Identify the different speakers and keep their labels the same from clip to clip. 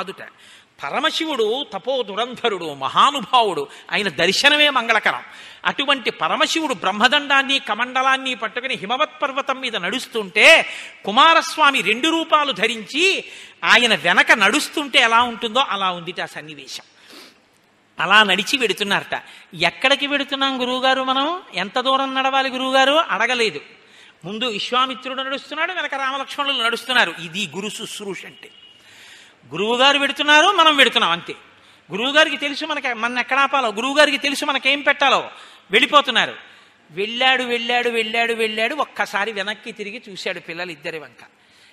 Speaker 1: అదుట పరమశివుడు తపో దురంధరుడు, మహానుభావుడు, ఆయన దర్శనమే మంగళకరం. అటువంటి పరమశివుడు బ్రహ్మదండాన్ని కమండలాన్ని పట్టుకుని హిమవత్ పర్వతం మీద నడుస్తుంటే కుమారస్వామి 2 రూపాలు ధరించి ఆయన వెనక నడుస్తుంటే ఎలా ఉంటుందో అలా ఉంది ఆ సన్నివేశం. అలా నడిచి వెడుతున్నారట. ఎక్కడికి వెడుతున్నాం గురువుగారు, మనం ఎంత దూరం నడవాలి గురువుగారు అడగలేదు. ముందు విశ్వామిత్రుడు నడుస్తున్నాడు, వెనక రామలక్ష్మణులు నడుస్తున్నారు. ఇది గురు శుశ్రూష అంటే. గురువుగారు వెడుతున్నారు, మనం వెడుతున్నాం అంతే. గురువుగారికి తెలుసు మన ఎక్కడ ఆపాలో, గురువుగారికి తెలుసు మనకేం పెట్టాలో. వెళ్ళిపోతున్నారు. వెళ్ళాడు వెళ్ళాడు వెళ్ళాడు వెళ్ళాడు ఒక్కసారి వెనక్కి తిరిగి చూశాడు పిల్లలు ఇద్దరి వంక.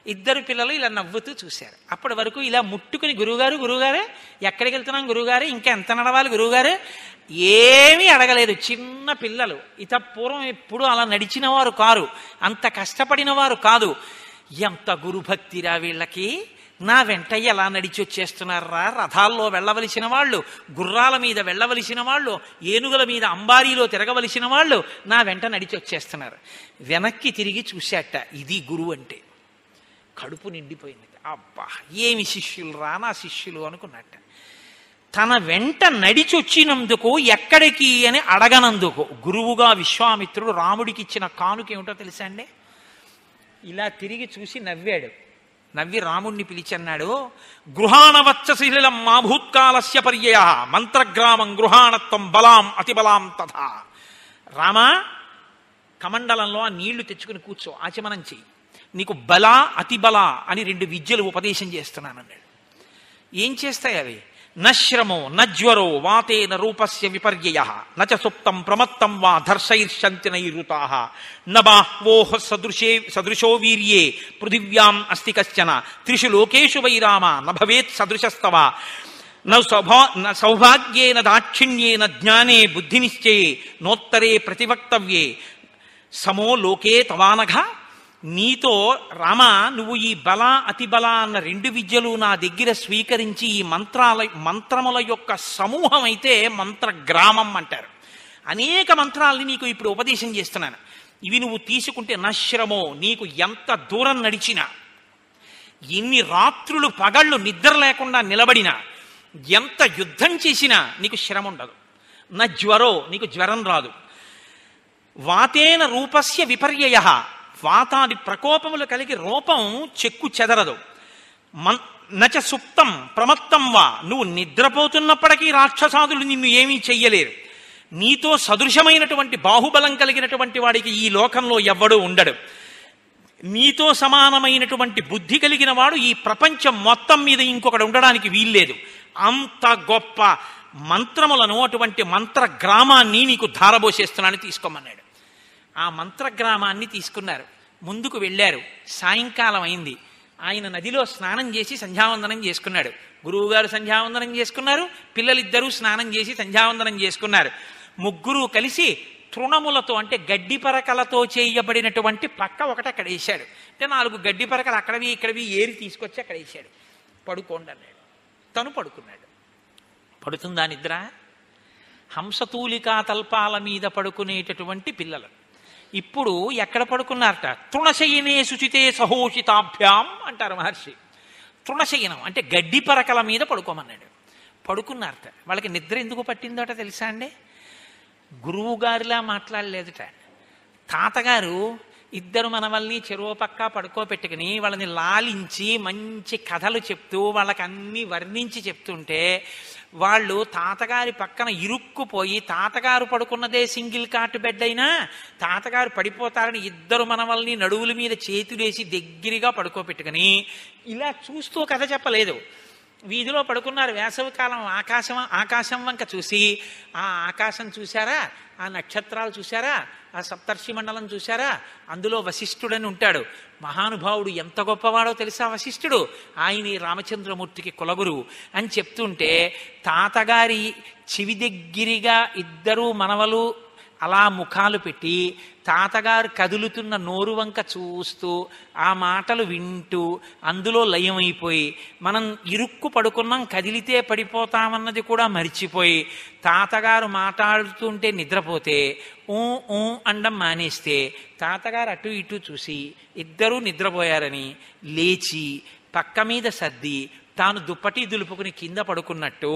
Speaker 1: ఇద్దరు పిల్లలు ఇలా నవ్వుతూ చూశారు. అప్పటి వరకు ఇలా ముట్టుకుని గురువుగారు గురువుగారే ఎక్కడికి వెళ్తున్నాం గురువుగారే, ఇంకా ఎంత నడవాలి గురువుగారే, ఏమీ అడగలేదు. చిన్న పిల్లలు. పూర్వం ఎప్పుడు అలా నడిచిన వారు కారు, అంత కష్టపడిన వారు కాదు. ఎంత గురుభక్తిరా వీళ్ళకి, నా వెంట ఎలా నడిచి వచ్చేస్తున్నారా, రథాల్లో వెళ్ళవలసిన వాళ్ళు, గుర్రాల మీద వెళ్ళవలసిన వాళ్ళు, ఏనుగుల మీద అంబారీలో తిరగవలసిన వాళ్ళు నా వెంట నడిచి వచ్చేస్తున్నారు. వెనక్కి తిరిగి చూశాట. ఇది గురువు అంటే. కడుపు నిండిపోయింది. అబ్బా ఏమి శిష్యులు రా నా శిష్యులు అనుకున్నట్ట. తన వెంట నడిచి వచ్చినందుకు ఎక్కడికి అని అడగనందుకు గురువుగా విశ్వామిత్రుడు రాముడికి ఇచ్చిన కానుక ఏమిటో తెలుసా అండి? ఇలా తిరిగి చూసి నవ్వాడు. నవ్వి రాముణ్ణి పిలిచన్నాడు, గృహాణవచ్చశీలం మా భూత్కాలస్య పర్యయ మంత్రగ్రామం గృహాణత్వం బలాం అతిబలాం తథా. రామా, కమండలంలో ఆ నీళ్లు తెచ్చుకుని కూర్చో, ఆచమనం చెయ్యి. నీకు బల అతిబల అని 2 విద్యలు ఉపదేశం చేస్తున్నానన్నాడు. ఏం చేస్తాయి అవి? నశ్రమో నజ్వరో వాతేన రూపస్య విపర్యయ నచ సుప్తం ప్రమత్తం వా ధర్షైర్షంతి నైరుతా నబాహ్వోహ సదృశో వీర్యే పృథివ్యాం అస్తి కశ్చన 3 లోకేషు వైరామ నభవేత్ సదృశస్తవ సౌభాగ్యేన దాక్షిణ్యేన జ్ఞానే బుద్ధినిశ్చయే నోత్తరే ప్రతివక్తవ్యే సమో లోకే తవానఘ. నీతో రామ, నువ్వు ఈ బల అతిబల అన్న 2 విద్యలు నా దగ్గర స్వీకరించి ఈ మంత్రముల యొక్క సమూహం అయితే మంత్రగ్రామం అంటారు. అనేక మంత్రాలని నీకు ఇప్పుడు ఉపదేశం చేస్తున్నాను. ఇవి నువ్వు తీసుకుంటే నశ్రమో, నీకు ఎంత దూరం నడిచినా, ఎన్ని రాత్రులు పగళ్ళు నిద్ర లేకుండా నిలబడినా, ఎంత యుద్ధం చేసినా నీకు శ్రమ ఉండదు. నజ్వరో, నీకు జ్వరం రాదు. వాతేన రూపస్య విపర్యయ, వాతాది ప్రకోపములు కలిగి రూపం చెక్కు చెదరదు. నచ సుప్తం ప్రమత్తం వా, నువ్వు నిద్రపోతున్నప్పటికీ రాక్షసాదులు నిన్ను ఏమీ చెయ్యలేరు. నీతో సదృశమైనటువంటి బాహుబలం కలిగినటువంటి వాడికి ఈ లోకంలో ఎవ్వడూ ఉండడు. నీతో సమానమైనటువంటి బుద్ధి కలిగిన వాడు ఈ ప్రపంచం మొత్తం మీద ఇంకొకడు ఉండడానికి వీల్లేదు. అంత గొప్ప మంత్రములను, అటువంటి మంత్రగ్రామాన్ని నీకు ధారబోసేస్తున్నాను, తీసుకోమన్నాడు. ఆ మంత్రగ్రామాన్ని తీసుకున్నారు. ముందుకు వెళ్ళారు. సాయంకాలం అయింది. ఆయన నదిలో స్నానం చేసి సంధ్యావందనం చేసుకున్నాడు. గురువుగారు సంధ్యావందనం చేసుకున్నారు, పిల్లలిద్దరూ స్నానం చేసి సంధ్యావందనం చేసుకున్నారు. ముగ్గురు కలిసి తృణములతో, అంటే గడ్డి పరకలతో చేయబడినటువంటి పక్క ఒకటి అక్కడ వేశాడు. అంటే 4 గడ్డి పరకలు అక్కడవి ఇక్కడవి ఏరి తీసుకొచ్చి అక్కడ వేశాడు. పడుకోండి అన్నాడు. తను పడుకున్నాడు. పడుతుందా నిద్ర? హంసతూలికా తల్పాల మీద పడుకునేటటువంటి పిల్లలు ఇప్పుడు ఎక్కడ పడుకున్నారట? తృణశయనే శుచితే సహోషితాభ్యాం అంటారు మహర్షి. తృణశయనం అంటే గడ్డి పరకల మీద పడుకోమన్నాడు. పడుకున్నారట. వాళ్ళకి నిద్ర ఎందుకు పట్టిందోట తెలుసా అండి? గురువుగారిలా మాట్లాడలేదుట. తాతగారు ఇద్దరు మనవల్ని చెరువు పక్క పడుకోబెట్టుకుని వాళ్ళని లాలించి మంచి కథలు చెప్తూ వాళ్ళకి అన్నీ వర్ణించి చెప్తుంటే వాళ్ళు తాతగారి పక్కన ఇరుక్కుపోయి, తాతగారు పడుకున్నదే సింగిల్ కాట్ బెడ్ అయినా తాతగారు పడిపోతారని ఇద్దరు మనవల్ని నడువుల మీద చేతులేసి దగ్గరగా పడుకోబెట్టుకుని ఇలా చూస్తూ కథ చెప్పలేదు. వీధిలో పడుకున్నారు. వేసవికాలం ఆకాశం వంక చూసి, ఆ ఆకాశం చూశారా, ఆ నక్షత్రాలు చూశారా, ఆ సప్తర్షి మండలం చూశారా, అందులో వశిష్ఠుడని ఉంటాడు. మహానుభావుడు, ఎంత గొప్పవాడో తెలుసా వశిష్ఠుడు. ఆయన రామచంద్రమూర్తికి కులగురు అని చెప్తుంటే తాతగారి చెవి దగ్గరగా ఇద్దరు మనవలు అలా ముఖాలు పెట్టి తాతగారు కదులుతున్న నోరు వంక చూస్తూ ఆ మాటలు వింటూ అందులో లయమైపోయి, మనం ఇరుక్కు పడుకున్నాం, కదిలితే పడిపోతామన్నది కూడా మరిచిపోయి తాతగారు మాట్లాడుతుంటే నిద్రపోతే ఊ ఊ అండం మానేస్తే తాతగారు అటు ఇటు చూసి ఇద్దరూ నిద్రపోయారని లేచి పక్క మీద సర్ది తాను దుప్పటి దులుపుకుని కింద పడుకున్నట్టు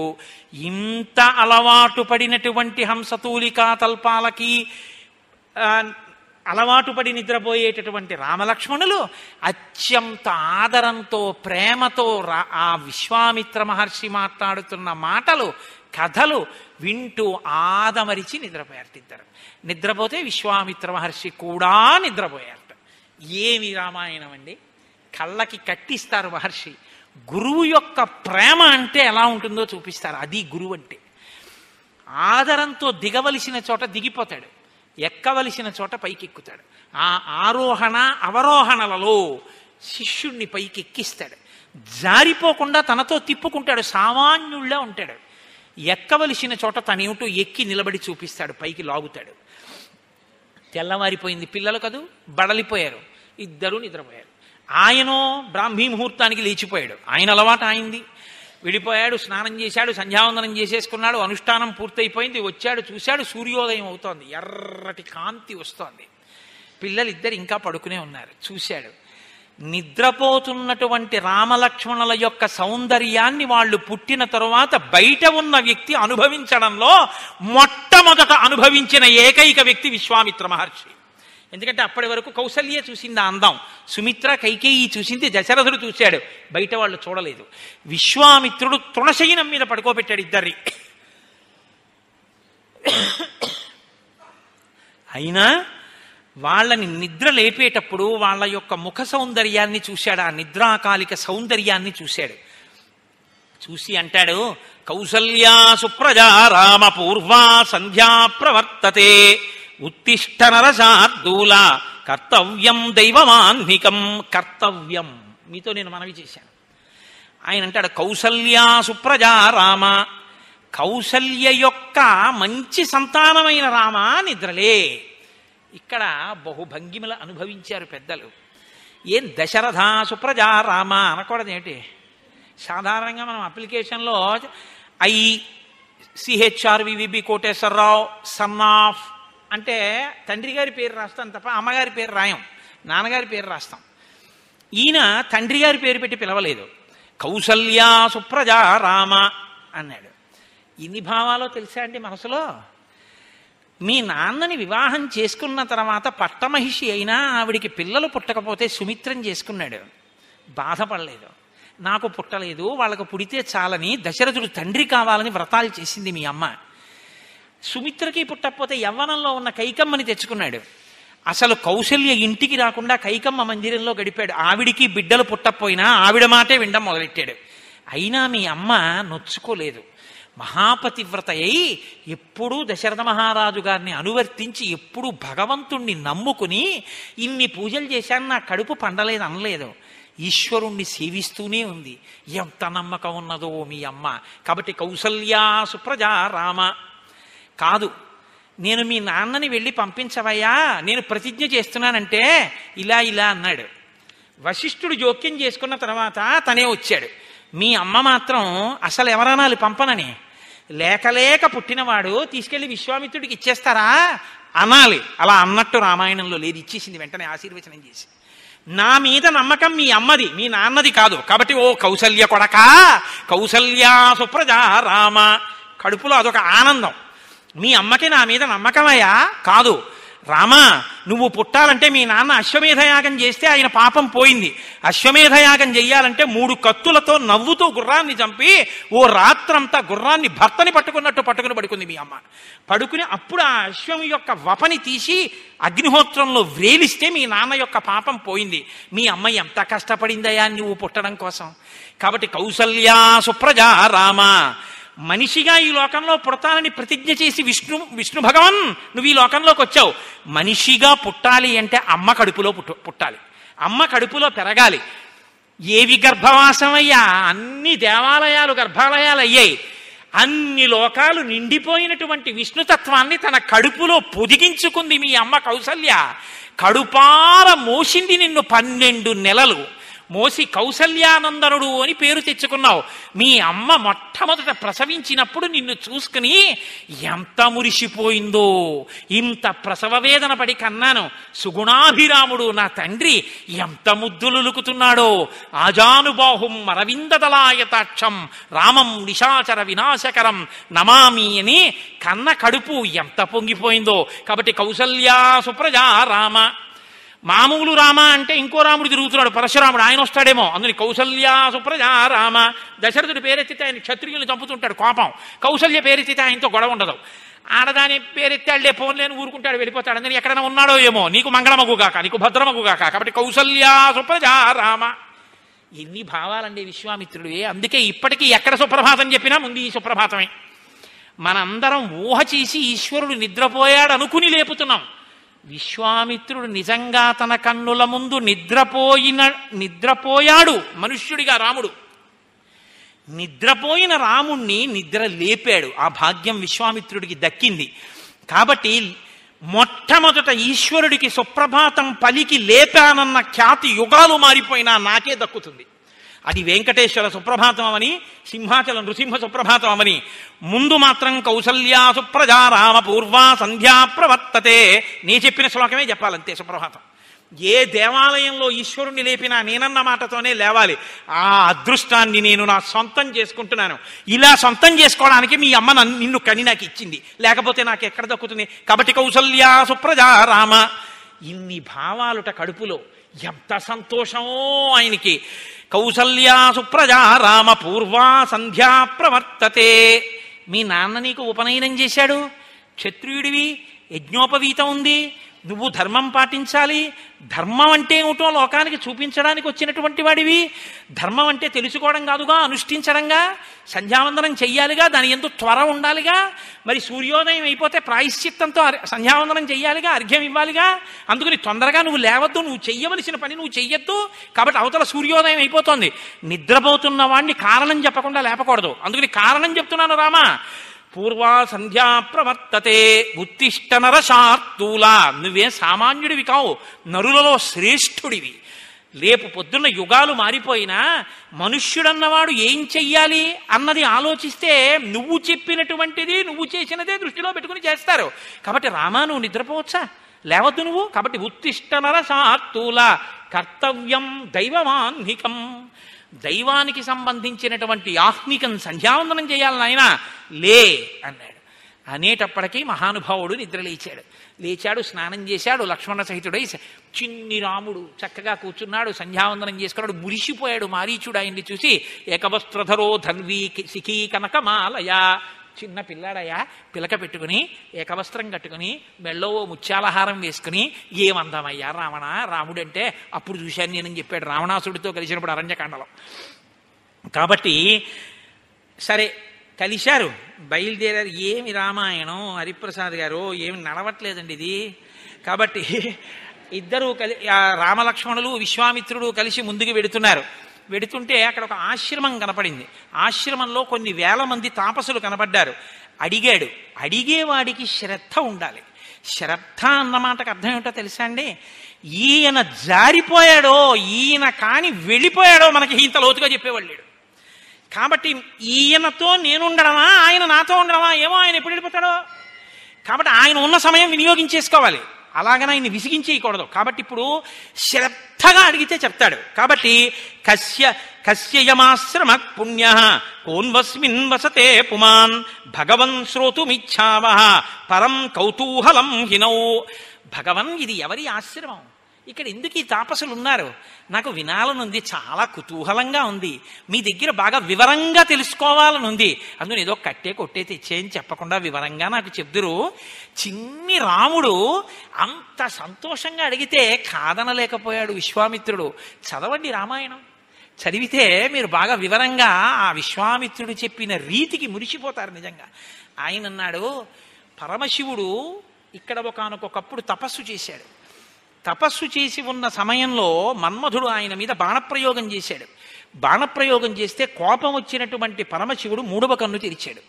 Speaker 1: ఇంత అలవాటు పడినటువంటి హంసతూలికా తల్పాలకి అలవాటు పడి నిద్రపోయేటటువంటి రామలక్ష్మణులు అత్యంత ఆదరంతో ప్రేమతో ఆ విశ్వామిత్ర మహర్షి మాట్లాడుతున్న మాటలు కథలు వింటూ ఆదమరిచి నిద్రపోయారు ఇద్దరు. నిద్రపోతే విశ్వామిత్ర మహర్షి కూడా నిద్రపోయారట. ఏమి రామాయణం అండి! కళ్ళకి కట్టిస్తారు మహర్షి. గురువు యొక్క ప్రేమ అంటే ఎలా ఉంటుందో చూపిస్తారు. అది గురువు అంటే. ఆదరంతో దిగవలసిన చోట దిగిపోతాడు, ఎక్కవలసిన చోట పైకెక్కుతాడు. ఆ ఆరోహణ అవరోహణలలో శిష్యుణ్ణి పైకి ఎక్కిస్తాడు. జారిపోకుండా తనతో తిప్పుకుంటాడు. సామాన్యుళ్ళ ఉంటాడు. ఎక్కవలసిన చోట తనేమిటో ఎక్కి నిలబడి చూపిస్తాడు, పైకి లాగుతాడు. తెల్లవారిపోయింది. పిల్లలు కదూ బడలిపోయారు. ఇద్దరూ నిద్రపోయారు. ఆయనో బ్రాహ్మీ ముహూర్తానికి లేచిపోయాడు. ఆయన అలవాటు అయింది. విడిపోయాడు, స్నానం చేశాడు, సంధ్యావందనం చేసేసుకున్నాడు, అనుష్ఠానం పూర్తయిపోయింది. వచ్చాడు, చూశాడు, సూర్యోదయం అవుతోంది, ఎర్రటి కాంతి వస్తోంది. పిల్లలిద్దరు ఇంకా పడుకునే ఉన్నారు. చూశాడు, నిద్రపోతున్నటువంటి రామలక్ష్మణుల యొక్క సౌందర్యాన్ని వాళ్ళు పుట్టిన తరువాత బయట ఉన్న వ్యక్తి అనుభవించడంలో మొట్టమొదట అనుభవించిన ఏకైక వ్యక్తి విశ్వామిత్ర మహర్షి. ఎందుకంటే అప్పటి వరకు కౌసల్య చూసింది అందం, సుమిత్ర కైకేయి చూసింది, దశరథుడు చూశాడు, బయట వాళ్ళు చూడలేదు. విశ్వామిత్రుడు తృణశయనం మీద పడుకోబెట్టాడు ఇద్దరిని. అయినా వాళ్ళని నిద్ర లేపేటప్పుడు వాళ్ళ యొక్క ముఖ సౌందర్యాన్ని చూశాడు, ఆ నిద్రాకాలిక సౌందర్యాన్ని చూశాడు. చూసి అంటాడు, కౌసల్యా సుప్రజా రామ పూర్వా సంధ్యా ప్రవర్తతే ఉత్తిష్ట నరశార్దూల కర్తవ్యం దైవమాన్నికం. కర్తవ్యం మీతో నేను మనవి చేశాను. ఆయన అంటాడు, కౌసల్యా సుప్రజా రామ, కౌసల్య యొక్క మంచి సంతానమైన రామ నిద్రలే. ఇక్కడ బహుభంగిమలు అనుభవించారు పెద్దలు. ఏం దశరథ సుప్రజా రామ అనకూడదు ఏమిటి? సాధారణంగా మనం అప్లికేషన్లో ICHRVVB కోటేశ్వరరావు సన్ ఆఫ్ అంటే తండ్రి గారి పేరు రాస్తాం తప్ప అమ్మగారి పేరు రాయం, నాన్నగారి పేరు రాస్తాం. ఈయన తండ్రి గారి పేరు పెట్టి పిలవలేదు, కౌసల్యా సుప్రజా రామ అన్నాడు. ఇన్ని భావాలో తెలుసా అండి మనసులో? మీ నాన్నని వివాహం చేసుకున్న తర్వాత పట్టమహిషి అయినా ఆవిడికి పిల్లలు పుట్టకపోతే సుమిత్రం చేసుకున్నాడు, బాధపడలేదు. నాకు పుట్టలేదు, వాళ్ళకు పుడితే చాలని దశరథుడు తండ్రి కావాలని వ్రతాలు చేసింది మీ అమ్మ. సుమిత్రకి పుట్టకపోతే యవ్వనంలో ఉన్న కైకమ్మని తెచ్చుకున్నాడు. అసలు కౌసల్య ఇంటికి రాకుండా కైకమ్మ మందిరంలో గడిపాడు. ఆవిడికి బిడ్డలు పుట్టకపోయినా ఆవిడ మాటే వినడం మొదలెట్టాడు. అయినా మీ అమ్మ నొచ్చుకోలేదు. మహాపతివ్రత అయి ఎప్పుడూ దశరథ మహారాజు గారిని అనువర్తించి ఎప్పుడూ భగవంతుణ్ణి నమ్ముకుని ఇన్ని పూజలు చేశాను, నా కడుపు పండలేదు అనలేదు. ఈశ్వరుణ్ణి సేవిస్తూనే ఉంది. ఎంత నమ్మకం ఉన్నదో మీ అమ్మ. కాబట్టి కౌసల్యా సుప్రజా రామ కాదు, నేను మీ నాన్నని వెళ్ళి పంపించవయ్యా, నేను ప్రతిజ్ఞ చేస్తున్నానంటే ఇలా ఇలా అన్నాడు. వశిష్ఠుడు జోక్యం చేసుకున్న తర్వాత తనే వచ్చాడు. మీ అమ్మ మాత్రం అసలు ఎవరనాలి పంపనని, లేక పుట్టినవాడు తీసుకెళ్లి విశ్వామిత్రుడికి ఇచ్చేస్తారా అనాలి. అలా అన్నట్టు రామాయణంలో లేదు, ఇచ్చేసింది వెంటనే ఆశీర్వచనం చేసి. నా మీద నమ్మకం మీ అమ్మది, మీ నాన్నది కాదు. కాబట్టి ఓ కౌసల్య కొడకా, కౌసల్యా సుప్రజా రామ, కడుపులో అదొక ఆనందం. మీ అమ్మకి నా మీద నమ్మకమయ్యా కాదు. రామా, నువ్వు పుట్టాలంటే మీ నాన్న అశ్వమేధయాగం చేస్తే ఆయన పాపం పోయింది. అశ్వమేధయాగం చెయ్యాలంటే 3 కత్తులతో నవ్వుతూ గుర్రాన్ని చంపి ఓ రాత్రంతా గుర్రాన్ని భర్తని పట్టుకున్నట్టు పట్టుకుని పడుకుంది మీ అమ్మ. పడుకుని అప్పుడు ఆ అశ్వం యొక్క వపని తీసి అగ్నిహోత్రంలో వ్రేలిస్తే మీ నాన్న యొక్క పాపం పోయింది. మీ అమ్మ ఎంత కష్టపడిందయా నువ్వు పుట్టడం కోసం. కాబట్టి కౌసల్యా సుప్రజా రామ, మనిషిగా ఈ లోకంలో పుడతానని ప్రతిజ్ఞ చేసి విష్ణు భగవాన్ నువ్వు ఈ లోకంలోకి వచ్చావు. మనిషిగా పుట్టాలి అంటే అమ్మ కడుపులో పుట్టాలి, అమ్మ కడుపులో పెరగాలి. ఏవి గర్భవాసమయ్యా, అన్ని దేవాలయాలు గర్భాలయాలు అయ్యాయి. అన్ని లోకాలు నిండిపోయినటువంటి విష్ణుతత్వాన్ని తన కడుపులో పొదిగించుకుంది మీ అమ్మ కౌసల్య. కడుపార మోసింది నిన్ను 12 నెలలు. మోసి కౌసల్యానందనుడు అని పేరు తెచ్చుకున్నావు. మీ అమ్మ మొట్టమొదట ప్రసవించినప్పుడు నిన్ను చూసుకుని ఎంత మురిసిపోయిందో, ఇంత ప్రసవ వేదన పడి కన్నాను, సుగుణాభిరాముడు నా తండ్రి ఎంత ముద్దులులుకుతున్నాడో, ఆజానుబాహుం అరవిందదలాయతాక్షం రామం నిశాచర వినాశకరం నమామి అని కన్న కడుపు ఎంత పొంగిపోయిందో. కాబట్టి కౌసల్యా సుప్రజా రామ. మామూలు రామ అంటే ఇంకో రాముడు తిరుగుతున్నాడు, పరశురాముడు, ఆయన వస్తాడేమో. అందుని కౌసల్యా సుప్రజా రామ. దశరథుడి పేరెత్తితే ఆయన క్షత్రియులు చంపుతుంటాడు కోపం, కౌసల్య పేరెత్తితే ఆయనతో గొడవ ఉండదు. ఆడదాని పేరెత్తాళ్లే పోన్లేని ఊరుకుంటాడు, వెళ్ళిపోతాడు. అందుకని ఎక్కడైనా ఉన్నాడో ఏమో, నీకు మంగళమగుగాక, నీకు భద్రమగుగాక. కాబట్టి కౌసల్యా సుప్రజా రామ. ఎన్ని భావాలండి విశ్వామిత్రుడివే. అందుకే ఇప్పటికీ ఎక్కడ సుప్రభాతం చెప్పినా ముందు ఈ సుప్రభాతమే. మనందరం ఊహ చేసి ఈశ్వరుడు నిద్రపోయాడు అనుకుని లేపుతున్నాం. విశ్వామిత్రుడు నిజంగా తన కన్నుల ముందు నిద్రపోయాడు మనుష్యుడిగా రాముడు. నిద్రపోయిన రాముణ్ణి నిద్ర లేపాడు. ఆ భాగ్యం విశ్వామిత్రుడికి దక్కింది. కాబట్టి మొట్టమొదట ఈశ్వరుడికి సుప్రభాతం పలికి లేపానన్న ఖ్యాతి యుగాలు మారిపోయినా నాకే దక్కుతుంది. అది వెంకటేశ్వర సుప్రభాతం అవని, సింహాచలం నృసింహ సుప్రభాతం అవని. ముందు మాత్రం కౌసల్యా సుప్రజా రామ పూర్వా సంధ్యా ప్రవర్తతే. నే చెప్పిన శ్లోకమే చెప్పాలంతే సుప్రభాతం. ఏ దేవాలయంలో ఈశ్వరుణ్ణి లేపినా నేనన్న మాటతోనే లేవాలి. ఆ అదృష్టాన్ని నేను నా సొంతం చేసుకుంటున్నాను. ఇలా సొంతం చేసుకోవడానికి మీ అమ్మ నిన్ను కని నాకు ఇచ్చింది, లేకపోతే నాకు ఎక్కడ దక్కుతుంది. కాబట్టి కౌసల్యా సుప్రజా రామ. ఇన్ని భావాలుట కడుపులో, ఎంత సంతోషమో ఆయనకి. కౌసల్యా సుప్రజా రామ పూర్వా సంధ్యా ప్రవర్తతే. మీ నాన్న నీకు ఉపనయనం చేశాడు, క్షత్రియుడివి, యజ్ఞోపవీతం ఉంది, నువ్వు ధర్మం పాటించాలి. ధర్మం అంటే ఏమిటో లోకానికి చూపించడానికి వచ్చినటువంటి వాడివి. ధర్మం అంటే తెలుసుకోవడం కాదుగా, అనుష్ఠించడంగా. సంధ్యావందనం చెయ్యాలిగా, దాని ఎందు త్వర ఉండాలిగా. మరి సూర్యోదయం అయిపోతే ప్రాయశ్చిత్తంతో సంధ్యావందనం చెయ్యాలిగా, అర్ఘ్యం ఇవ్వాలిగా. అందుకని తొందరగా నువ్వు లేవద్దు, నువ్వు చెయ్యవలసిన పని నువ్వు చెయ్యొద్దు. కాబట్టి అవతల సూర్యోదయం అయిపోతుంది. నిద్రపోతున్న వాడిని కారణం చెప్పకుండా లేపకూడదు. అందుకని కారణం చెప్తున్నాను రామా. పూర్వా సంధ్యా ప్రవర్తతే ఉత్తిష్ట నరశార్తూలా. నువ్వేం సామాన్యుడివి కావు, నరులలో శ్రేష్ఠుడివి. రేపు పొద్దున్న యుగాలు మారిపోయినా మనుష్యుడన్నవాడు ఏం చెయ్యాలి అన్నది ఆలోచిస్తే నువ్వు చెప్పినటువంటిది, నువ్వు చేసినదే దృష్టిలో పెట్టుకుని చేస్తారు. కాబట్టి రామా నువ్వు నిద్రపోవచ్చా, లేవద్దు నువ్వు. కాబట్టి ఉత్తిష్ట నరశార్తూలా కర్తవ్యం దైవమాన్నికం. దైవానికి సంబంధించినటువంటి ఆహ్నికం సంధ్యావందనం చేయాలని ఆయన లే అన్నాడు. అనేటప్పటికీ మహానుభావుడు నిద్రలేచాడు. లేచాడు, స్నానం చేశాడు, లక్ష్మణ సహితుడై చిన్ని రాముడు చక్కగా కూర్చున్నాడు, సంధ్యావందనం చేసుకున్నాడు. మురిసిపోయాడు మారీచుడు ఆయన్ని చూసి. ఏకవస్త్రధరో ధన్వీ సిఖీ కనకమాలయ. చిన్న పిల్లాడయ్యా, పిలక పెట్టుకుని ఏకవస్త్రం కట్టుకుని మెళ్ళో ముత్యాలహారం వేసుకుని ఏమందామయ్యా రావణ, రాముడంటే అప్పుడు చూశాను నేనని చెప్పాడు రావణాసుడితో కలిసినప్పుడు అరణ్యకాండలో. కాబట్టి సరే కలిశారు, బయలుదేరారు. ఏమి రామాయణం హరిప్రసాద్ గారు, ఏమి నడవట్లేదండి ఇది. కాబట్టి ఇద్దరు రామలక్ష్మణులు విశ్వామిత్రుడు కలిసి ముందుకు వెడుతున్నారు. వెడుతుంటే అక్కడ ఒక ఆశ్రమం కనపడింది. ఆశ్రమంలో కొన్ని వేల మంది తాపసులు కనపడ్డారు. అడిగాడు. అడిగేవాడికి శ్రద్ధ ఉండాలి. శ్రద్ధ అన్నమాటకు అర్థం ఏమిటో తెలుసా అండి? ఈయన జారిపోయాడో, ఈయన కాని వెళ్ళిపోయాడో మనకి ఇంత లోతుగా చెప్పేవాళ్ళు లేడు. కాబట్టి ఈయనతో నేనుండడమా, ఆయన నాతో ఉండడమా, ఏమో ఆయన ఎప్పుడు వెళ్ళిపోతాడో. కాబట్టి ఆయన ఉన్న సమయం వినియోగించేసుకోవాలి, అలాగని ఆయన్ని విసిగించేయకూడదు. కాబట్టి ఇప్పుడు శ్రద్ధగా అడిగితే చెప్తాడు. కాబట్టి కస్యయమాశ్రమ పుణ్య కోన్వస్మిన్ వసతే పుమాన్ భగవన్ శ్రోతుమిచ్ఛావః పరం కౌతూహలం హినౌ. భగవన్, ఇది ఎవరి ఆశ్రమం, ఇక్కడ ఎందుకు ఈ తాపసులు ఉన్నారు, నాకు వినాలనుంది, చాలా కుతూహలంగా ఉంది, మీ దగ్గర బాగా వివరంగా తెలుసుకోవాలనుంది. అందులో ఏదో కట్టే కొట్టే తెచ్చేయని చెప్పకుండా వివరంగా నాకు చెప్దురు. చిన్ని రాముడు అంత సంతోషంగా అడిగితే కాదనలేకపోయాడు విశ్వామిత్రుడు. చదవండి రామాయణం, చదివితే మీరు బాగా వివరంగా ఆ విశ్వామిత్రుడు చెప్పిన రీతికి మురిసిపోతారు నిజంగా. ఆయన అన్నాడు, పరమశివుడు ఇక్కడ ఒకానొకప్పుడు తపస్సు చేశాడు. తపస్సు చేసి ఉన్న సమయంలో మన్మధుడు ఆయన మీద బాణప్రయోగం చేశాడు. బాణప్రయోగం చేస్తే కోపం వచ్చినటువంటి పరమశివుడు మూడవ కన్ను తెరిచాడు.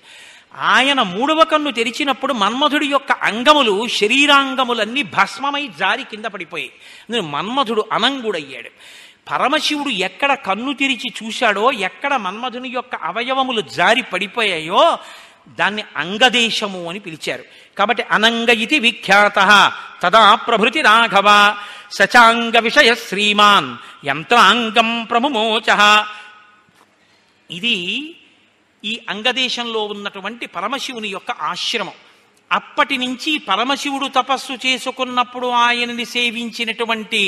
Speaker 1: ఆయన మూడవ కన్ను తెరిచినప్పుడు మన్మధుడి యొక్క అంగములు, శరీరాంగములన్నీ భస్మమై జారి కింద పడిపోయాయి. మన్మధుడు అనంగుడయ్యాడు. పరమశివుడు ఎక్కడ కన్ను తెరిచి చూశాడో, ఎక్కడ మన్మధుని యొక్క అవయవములు జారి పడిపోయాయో దాన్ని అంగదేశము అని పిలిచారు. కాబట్టి అనంగ ఇతి విఖ్యాత తదా ప్రభృతి రాఘవ సచాంగ విషయ శ్రీమాన్ యంత్రాంగం ప్రముమోచ. ఇది ఈ అంగదేశంలో ఉన్నటువంటి పరమశివుని యొక్క ఆశ్రమం. అప్పటి నుంచి పరమశివుడు తపస్సు చేసుకున్నప్పుడు ఆయనని సేవించినటువంటి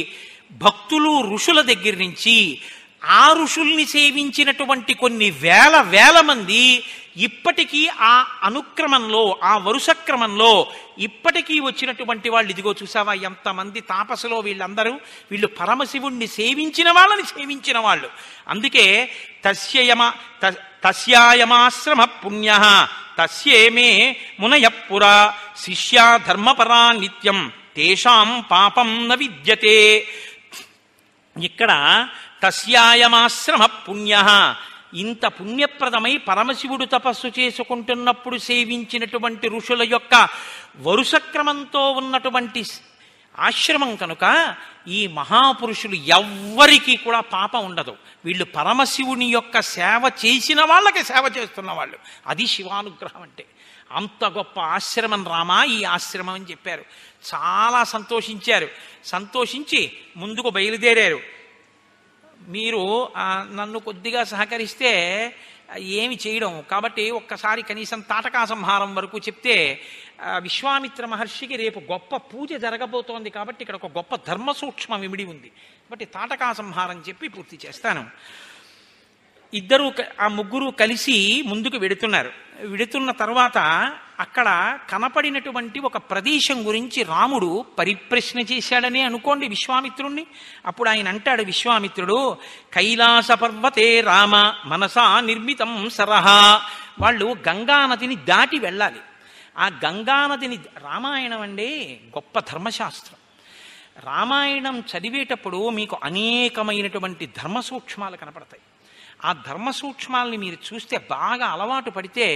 Speaker 1: భక్తులు ఋషుల దగ్గర నుంచి ఆ ఋషుల్ని సేవించినటువంటి కొన్ని వేల మంది ఇప్పటికీ ఆ అనుక్రమంలో, ఆ వరుస క్రమంలో ఇప్పటికీ వచ్చినటువంటి వాళ్ళు, ఇదిగో చూసావా ఎంతమంది తాపసులో వీళ్ళందరూ, వీళ్ళు పరమశివుణ్ణి సేవించిన వాళ్ళని సేవించిన వాళ్ళు. అందుకే తస్యాయమాశ్రమ పుణ్య తస్యేమే మునయఃపురా శిష్యా ధర్మపరా నిత్యం తేషాం పాపం న విద్యతే. ఇక్కడ తస్యాయమాశ్రమ పుణ్య, ఇంత పుణ్యప్రదమై పరమశివుడు తపస్సు చేసుకుంటున్నప్పుడు సేవించినటువంటి ఋషుల యొక్క వరుస క్రమంతో ఉన్నటువంటి ఆశ్రమం కనుక ఈ మహాపురుషులు ఎవ్వరికీ కూడా పాపం ఉండదు. వీళ్ళు పరమశివుని యొక్క సేవ చేసిన వాళ్ళకి సేవ చేస్తున్న వాళ్ళు. అది శివానుగ్రహం అంటే. అంత గొప్ప ఆశ్రమం రామా ఈ ఆశ్రమం అని చెప్పారు. చాలా సంతోషించారు. సంతోషించి ముందుకు బయలుదేరారు. మీరు నన్ను కొద్దిగా సహకరిస్తే ఏమి చేయడం, కాబట్టి ఒక్కసారి కనీసం తాటకా సంహారం వరకు చెప్తే, విశ్వామిత్ర మహర్షికి రేపు గొప్ప పూజ జరగబోతోంది కాబట్టి ఇక్కడ ఒక గొప్ప ధర్మ సూక్ష్మం ఇమిడి ఉంది. కాబట్టి తాటకా సంహారం చెప్పి పూర్తి చేస్తాను. ఇద్దరు, ఆ ముగ్గురు కలిసి ముందుకు వెడుతున్న తర్వాత అక్కడ కనపడినటువంటి ఒక ప్రదేశం గురించి రాముడు పరిప్రశ్న చేశాడని అనుకోండి విశ్వామిత్రుణ్ణి. అప్పుడు ఆయన అంటాడు విశ్వామిత్రుడు, కైలాస పర్వతే రామ మనసా నిర్మితం సరహా. వాళ్ళు గంగానదిని దాటి వెళ్ళాలి. ఆ గంగానదిని, రామాయణం అండి గొప్ప ధర్మశాస్త్రం. రామాయణం చదివేటప్పుడు మీకు అనేకమైనటువంటి ధర్మ సూక్ష్మాలు కనపడతాయి. ఆ ధర్మ సూక్ష్మాలని మీరు చూస్తే, బాగా అలవాటు పడితే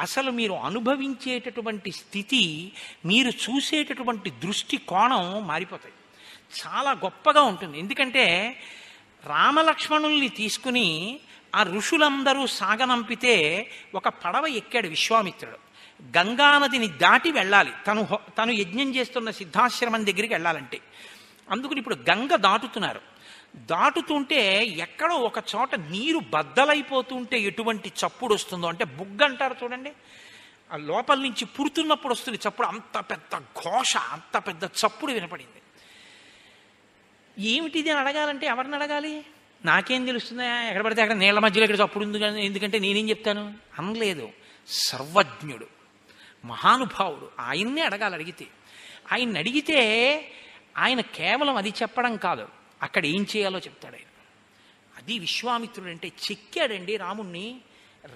Speaker 1: అసలు మీరు అనుభవించేటటువంటి స్థితి, మీరు చూసేటటువంటి దృష్టి కోణం మారిపోతాయి. చాలా గొప్పగా ఉంటుంది. ఎందుకంటే రామలక్ష్మణుల్ని తీసుకుని ఆ ఋషులందరూ సాగనంపితే ఒక పడవ ఎక్కాడు విశ్వామిత్రుడు. గంగానదిని దాటి వెళ్ళాలి తను యజ్ఞం చేస్తున్న సిద్ధాశ్రమం దగ్గరికి వెళ్ళాలంటే. అందుకని ఇప్పుడు గంగ దాటుతుంటే ఎక్కడో ఒక చోట నీరు బద్దలైపోతుంటే ఎటువంటి చప్పుడు వస్తుందో, అంటే బుగ్గ అంటారు చూడండి, ఆ లోపల నుంచి పుడుతున్నప్పుడు వస్తుంది చప్పుడు. అంత పెద్ద ఘోష, అంత పెద్ద చప్పుడు వినపడింది. ఏమిటిది అని అడగాలంటే ఎవరిని అడగాలి? నాకేం తెలుస్తుందా, ఎక్కడ పడితే అక్కడ నీళ్ల మధ్యలో ఇక్కడ చప్పుడు ఉంది, ఎందుకంటే నేనేం చెప్తాను అనలేదు. సర్వజ్ఞుడు, మహానుభావుడు, ఆయన్నే అడగాలి. ఆయన్ని అడిగితే ఆయన కేవలం అది చెప్పడం కాదు, అక్కడ ఏం చేయాలో చెప్తాడు ఆయన. అది విశ్వామిత్రుడు అంటే. చెక్కాడండి రాముణ్ణి.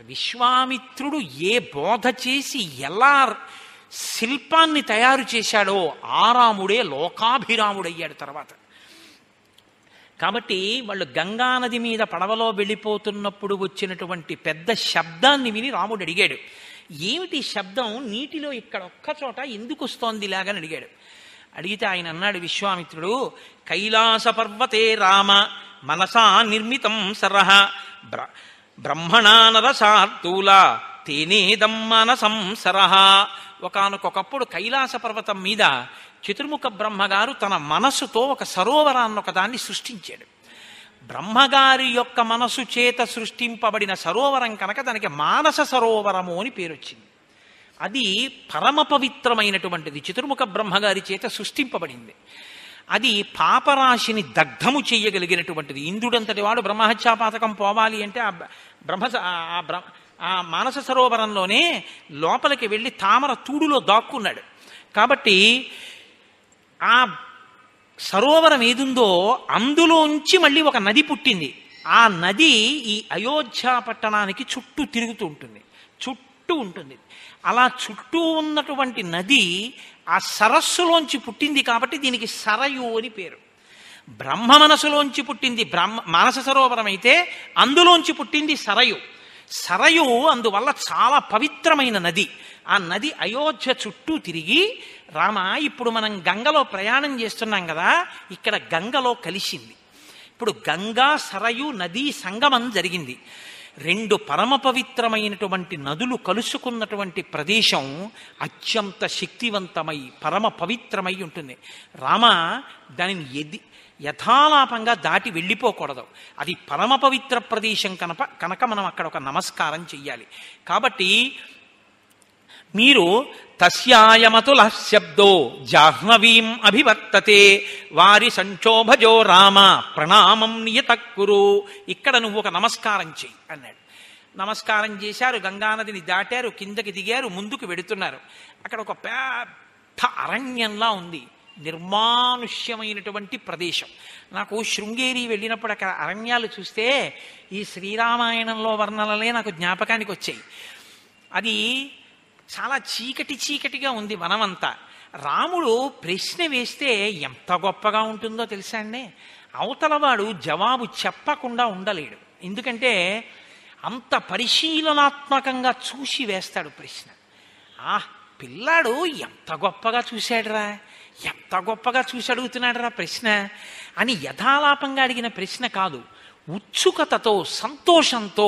Speaker 1: విశ్వామిత్రుడు ఏ బోధ చేసి ఎలా శిల్పాన్ని తయారు చేశాడో ఆ రాముడే లోకాభిరాముడయ్యాడు తర్వాత. కాబట్టి వాళ్ళు గంగానది మీద పడవలో వెళ్ళిపోతున్నప్పుడు వచ్చినటువంటి పెద్ద శబ్దాన్ని విని రాముడు అడిగాడు, ఏమిటి శబ్దం, నీటిలో ఇక్కడ ఒక్క చోట ఎందుకు వస్తోంది ఇలాగని అడిగాడు. అడిగితే ఆయన అన్నాడు విశ్వామిత్రుడు, కైలాస పర్వతే రామ మనసా నిర్మితం సరహ బ్రహ్మణా నరసార్తూల తేనేదం మనసం సరహ. ఒకానొకప్పుడు కైలాస పర్వతం మీద చతుర్ముఖ బ్రహ్మగారు తన మనస్సుతో ఒక సరోవరాన్ని ఒకదాన్ని సృష్టించాడు. బ్రహ్మగారి యొక్క మనసు చేత సృష్టింపబడిన సరోవరం కనుక దానికి మానస సరోవరము అని పేరు వచ్చింది. అది పరమ పవిత్రమైనటువంటిది, చతుర్ముఖ బ్రహ్మగారి చేత సృష్టింపబడింది. అది పాపరాశిని దగ్ధము చేయగలిగినటువంటిది. ఇంద్రుడంతటి వాడు బ్రహ్మహత్యాపాతకం పోవాలి అంటే ఆ మానస సరోవరంలోనే లోపలికి వెళ్ళి తామర తూడులో దాక్కున్నాడు. కాబట్టి ఆ సరోవరం ఏదుందో అందులోంచి మళ్ళీ ఒక నది పుట్టింది. ఆ నది ఈ అయోధ్య పట్టణానికి చుట్టూ తిరుగుతూ ఉంటుంది, చుట్టూ ఉంటుంది. అలా చుట్టూ ఉన్నటువంటి నది ఆ సరస్సులోంచి పుట్టింది కాబట్టి దీనికి సరయు అని పేరు. బ్రహ్మ మనసులోంచి పుట్టింది మానస సరోవరం అయితే అందులోంచి పుట్టింది సరయు. సరయు అందువల్ల చాలా పవిత్రమైన నది. ఆ నది అయోధ్య చుట్టూ తిరిగి, రామ ఇప్పుడు మనం గంగలో ప్రయాణం చేస్తున్నాం కదా, ఇక్కడ గంగలో కలిసింది. ఇప్పుడు గంగా సరయు నదీ సంగమం జరిగింది. రెండు పరమ పవిత్రమైనటువంటి నదులు కలుసుకున్నటువంటి ప్రదేశం అత్యంత శక్తివంతమై పరమ పవిత్రమై ఉంటుంది. రామ దానిని యథాలాపంగా దాటి వెళ్ళిపోకూడదు. అది పరమ పవిత్ర ప్రదేశం కనుక మనం అక్కడ ఒక నమస్కారం చెయ్యాలి. కాబట్టి మీరు తస్యాయమతుల శబ్దో జాహ్నవీం అభివర్తతే వారి సంక్షోభజో రామ ప్రణామం నియతక్కురు. ఇక్కడ నువ్వు ఒక నమస్కారం చెయ్యి అన్నాడు. నమస్కారం చేశారు, గంగానదిని దాటారు, కిందకి దిగారు, ముందుకు వెడుతున్నారు. అక్కడ ఒక పెద్ద అరణ్యంలా ఉంది, నిర్మానుష్యమైనటువంటి ప్రదేశం. నాకు శృంగేరి వెళ్ళినప్పుడు అక్కడ అరణ్యాలు చూస్తే ఈ శ్రీరామాయణంలో వర్ణనలే నాకు జ్ఞాపకానికి వచ్చాయి. అది చాలా చీకటిగా ఉంది వనమంతా. రాముడు ప్రశ్న వేస్తే ఎంత గొప్పగా ఉంటుందో తెలుసా అండి. అవతలవాడు జవాబు చెప్పకుండా ఉండలేడు. ఎందుకంటే అంత పరిశీలనాత్మకంగా చూసి వేస్తాడు ప్రశ్న. పిల్లాడు ఎంత గొప్పగా చూశాడురా, ఎంత గొప్పగా చూసి అడుగుతున్నాడురా ప్రశ్న అని యథాలాపంగా అడిగిన ప్రశ్న కాదు. ఉత్సుకతతో, సంతోషంతో,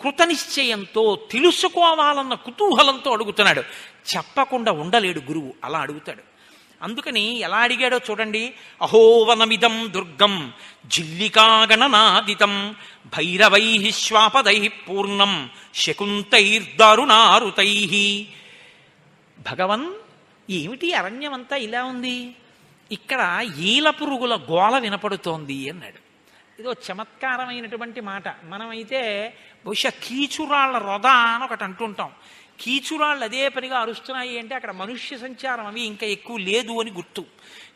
Speaker 1: కృతనిశ్చయంతో, తెలుసుకోవాలన్న కుతూహలంతో అడుగుతున్నాడు. చెప్పకుండా ఉండలేడు గురువు, అలా అడుగుతాడు. అందుకని ఎలా అడిగాడో చూడండి. అహోవనమిదం దుర్గం జిల్లికాగణనాదితం భైరవై శ్వాపదై పూర్ణం శకుంతైర్దారుణారుతై. భగవన్, ఏమిటి అరణ్యమంతా ఇలా ఉంది, ఇక్కడ ఈల పురుగుల గోల వినపడుతోంది అన్నాడు. ఇదో చమత్కారమైనటువంటి మాట. మనమైతే బహుశా కీచురాళ్ల రొద అని ఒకటి అంటుంటాం. కీచురాళ్ళు అదే పనిగా అరుస్తున్నాయి అంటే అక్కడ మనుష్య సంచారం అవి ఇంకా ఎక్కువ లేదు అని గుర్తు.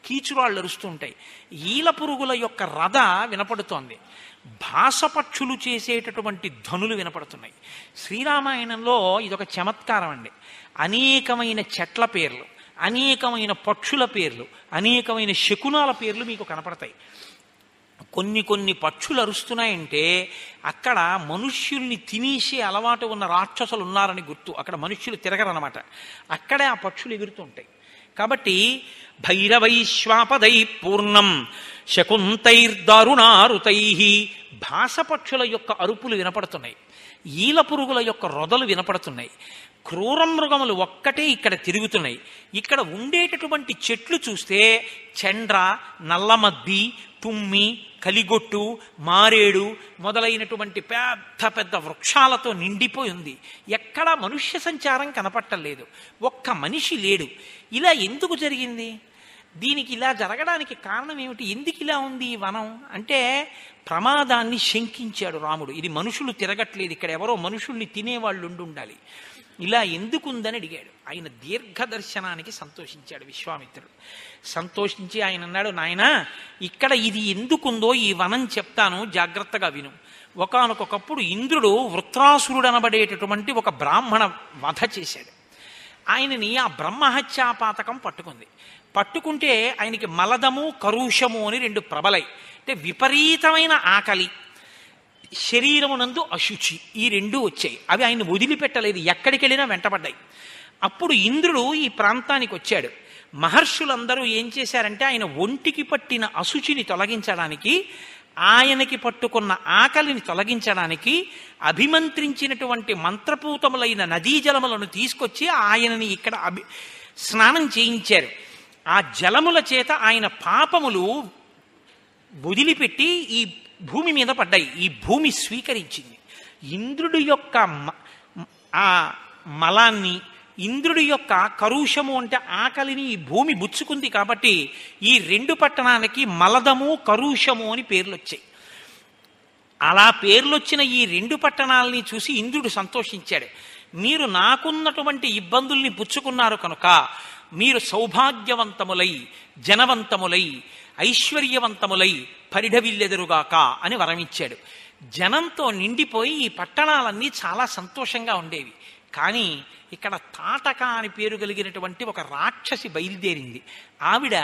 Speaker 1: కీచురాళ్ళు అరుస్తూ ఉంటాయి. ఈల పురుగుల యొక్క రథ వినపడుతోంది. భాసపక్షులు చేసేటటువంటి ధ్వనులు వినపడుతున్నాయి. శ్రీరామాయణంలో ఇదొక చమత్కారం అండి. అనేకమైన చెట్ల పేర్లు, అనేకమైన పక్షుల పేర్లు, అనేకమైన శకునాల పేర్లు మీకు కనపడతాయి. కొన్ని పక్షులు అరుస్తున్నాయంటే అక్కడ మనుష్యుల్ని తినేసే అలవాటు ఉన్న రాక్షసులు ఉన్నారని గుర్తు. అక్కడ మనుష్యులు తిరగరనమాట, అక్కడే ఆ పక్షులు ఎగురుతుంటాయి. కాబట్టి భైరవైశ్వాపదై పూర్ణం శకుంతైర్దారుణారుతై. భాసపక్షుల యొక్క అరుపులు వినపడుతున్నాయి, ఈల పురుగుల యొక్క రొదలు వినపడుతున్నాయి. క్రూర మృగములు ఒక్కటే ఇక్కడ తిరుగుతున్నాయి. ఇక్కడ ఉండేటటువంటి చెట్లు చూస్తే చెండ్ర, నల్లమద్ది, తుమ్మి, కలిగొట్టు, మారేడు మొదలైనటువంటి పెద్ద వృక్షాలతో నిండిపోయి ఉంది. ఎక్కడా మనుష్య సంచారం కనపట్టలేదు, ఒక్క మనిషి లేడు. ఇలా ఎందుకు జరిగింది? దీనికి ఇలా జరగడానికి కారణం ఏమిటి? ఎందుకు ఇలా ఉంది ఈ వనం అంటే ప్రమాదాన్ని శంకించాడు రాముడు. ఇది మనుషులు తిరగట్లేదు, ఇక్కడ ఎవరో మనుషుల్ని తినేవాళ్ళు ఉండాలి, ఇలా ఎందుకుందని అడిగాడు. ఆయన దీర్ఘదర్శనానికి సంతోషించాడు విశ్వామిత్రుడు. సంతోషించి ఆయన అన్నాడు, నాయనా ఇక్కడ ఇది ఎందుకుందో ఈ వనం చెప్తాను, జాగ్రత్తగా విను. ఒకానొకప్పుడు ఇంద్రుడు వృత్రాసురుడు అనబడేటటువంటి ఒక బ్రాహ్మణ వధ చేశాడు. ఆయనని ఆ బ్రహ్మహత్యా పాతకం పట్టుకుంటే ఆయనకి మలదము, కరుషము అని రెండు ప్రబలై, అంటే విపరీతమైన ఆకలి, శరీరమునందు అశుచి, ఈ రెండూ వచ్చాయి. అవి ఆయన వదిలిపెట్టలేదు, ఎక్కడికి వెళ్ళినా వెంటబడ్డాయి. అప్పుడు ఇంద్రుడు ఈ ప్రాంతానికి వచ్చాడు. మహర్షులందరూ ఏం చేశారంటే ఆయన ఒంటికి పట్టిన అశుచిని తొలగించడానికి, ఆయనకి పట్టుకున్న ఆకలిని తొలగించడానికి అభిమంత్రించినటువంటి మంత్రపూతములైన నదీ జలములను తీసుకొచ్చి ఆయనని ఇక్కడ స్నానం చేయించారు. ఆ జలముల చేత ఆయన పాపములు వదిలిపెట్టి ఈ భూమి మీద పడ్డాయి. ఈ భూమి స్వీకరించింది. ఇంద్రుడి యొక్క ఆ మలాన్ని, ఇంద్రుడి యొక్క కరుషము అంటే ఆకలిని ఈ భూమి బుచ్చుకుంది. కాబట్టి ఈ రెండు పట్టణాలకి మలదము, కరుషము అని పేర్లు వచ్చాయి. అలా పేర్లొచ్చిన ఈ రెండు పట్టణాలని చూసి ఇంద్రుడు సంతోషించాడు. మీరు నాకున్నటువంటి ఇబ్బందుల్ని పుచ్చుకున్నారు కనుక మీరు సౌభాగ్యవంతములై, జనవంతములై, ఐశ్వర్యవంతములై పరిఢవిల్లెదరుగాక అని వరమిచ్చాడు. జనంతో నిండిపోయి ఈ పట్టణాలన్నీ చాలా సంతోషంగా ఉండేవి. కానీ ఇక్కడ తాటక అని పేరు కలిగినటువంటి ఒక రాక్షసి బయలుదేరింది. ఆవిడ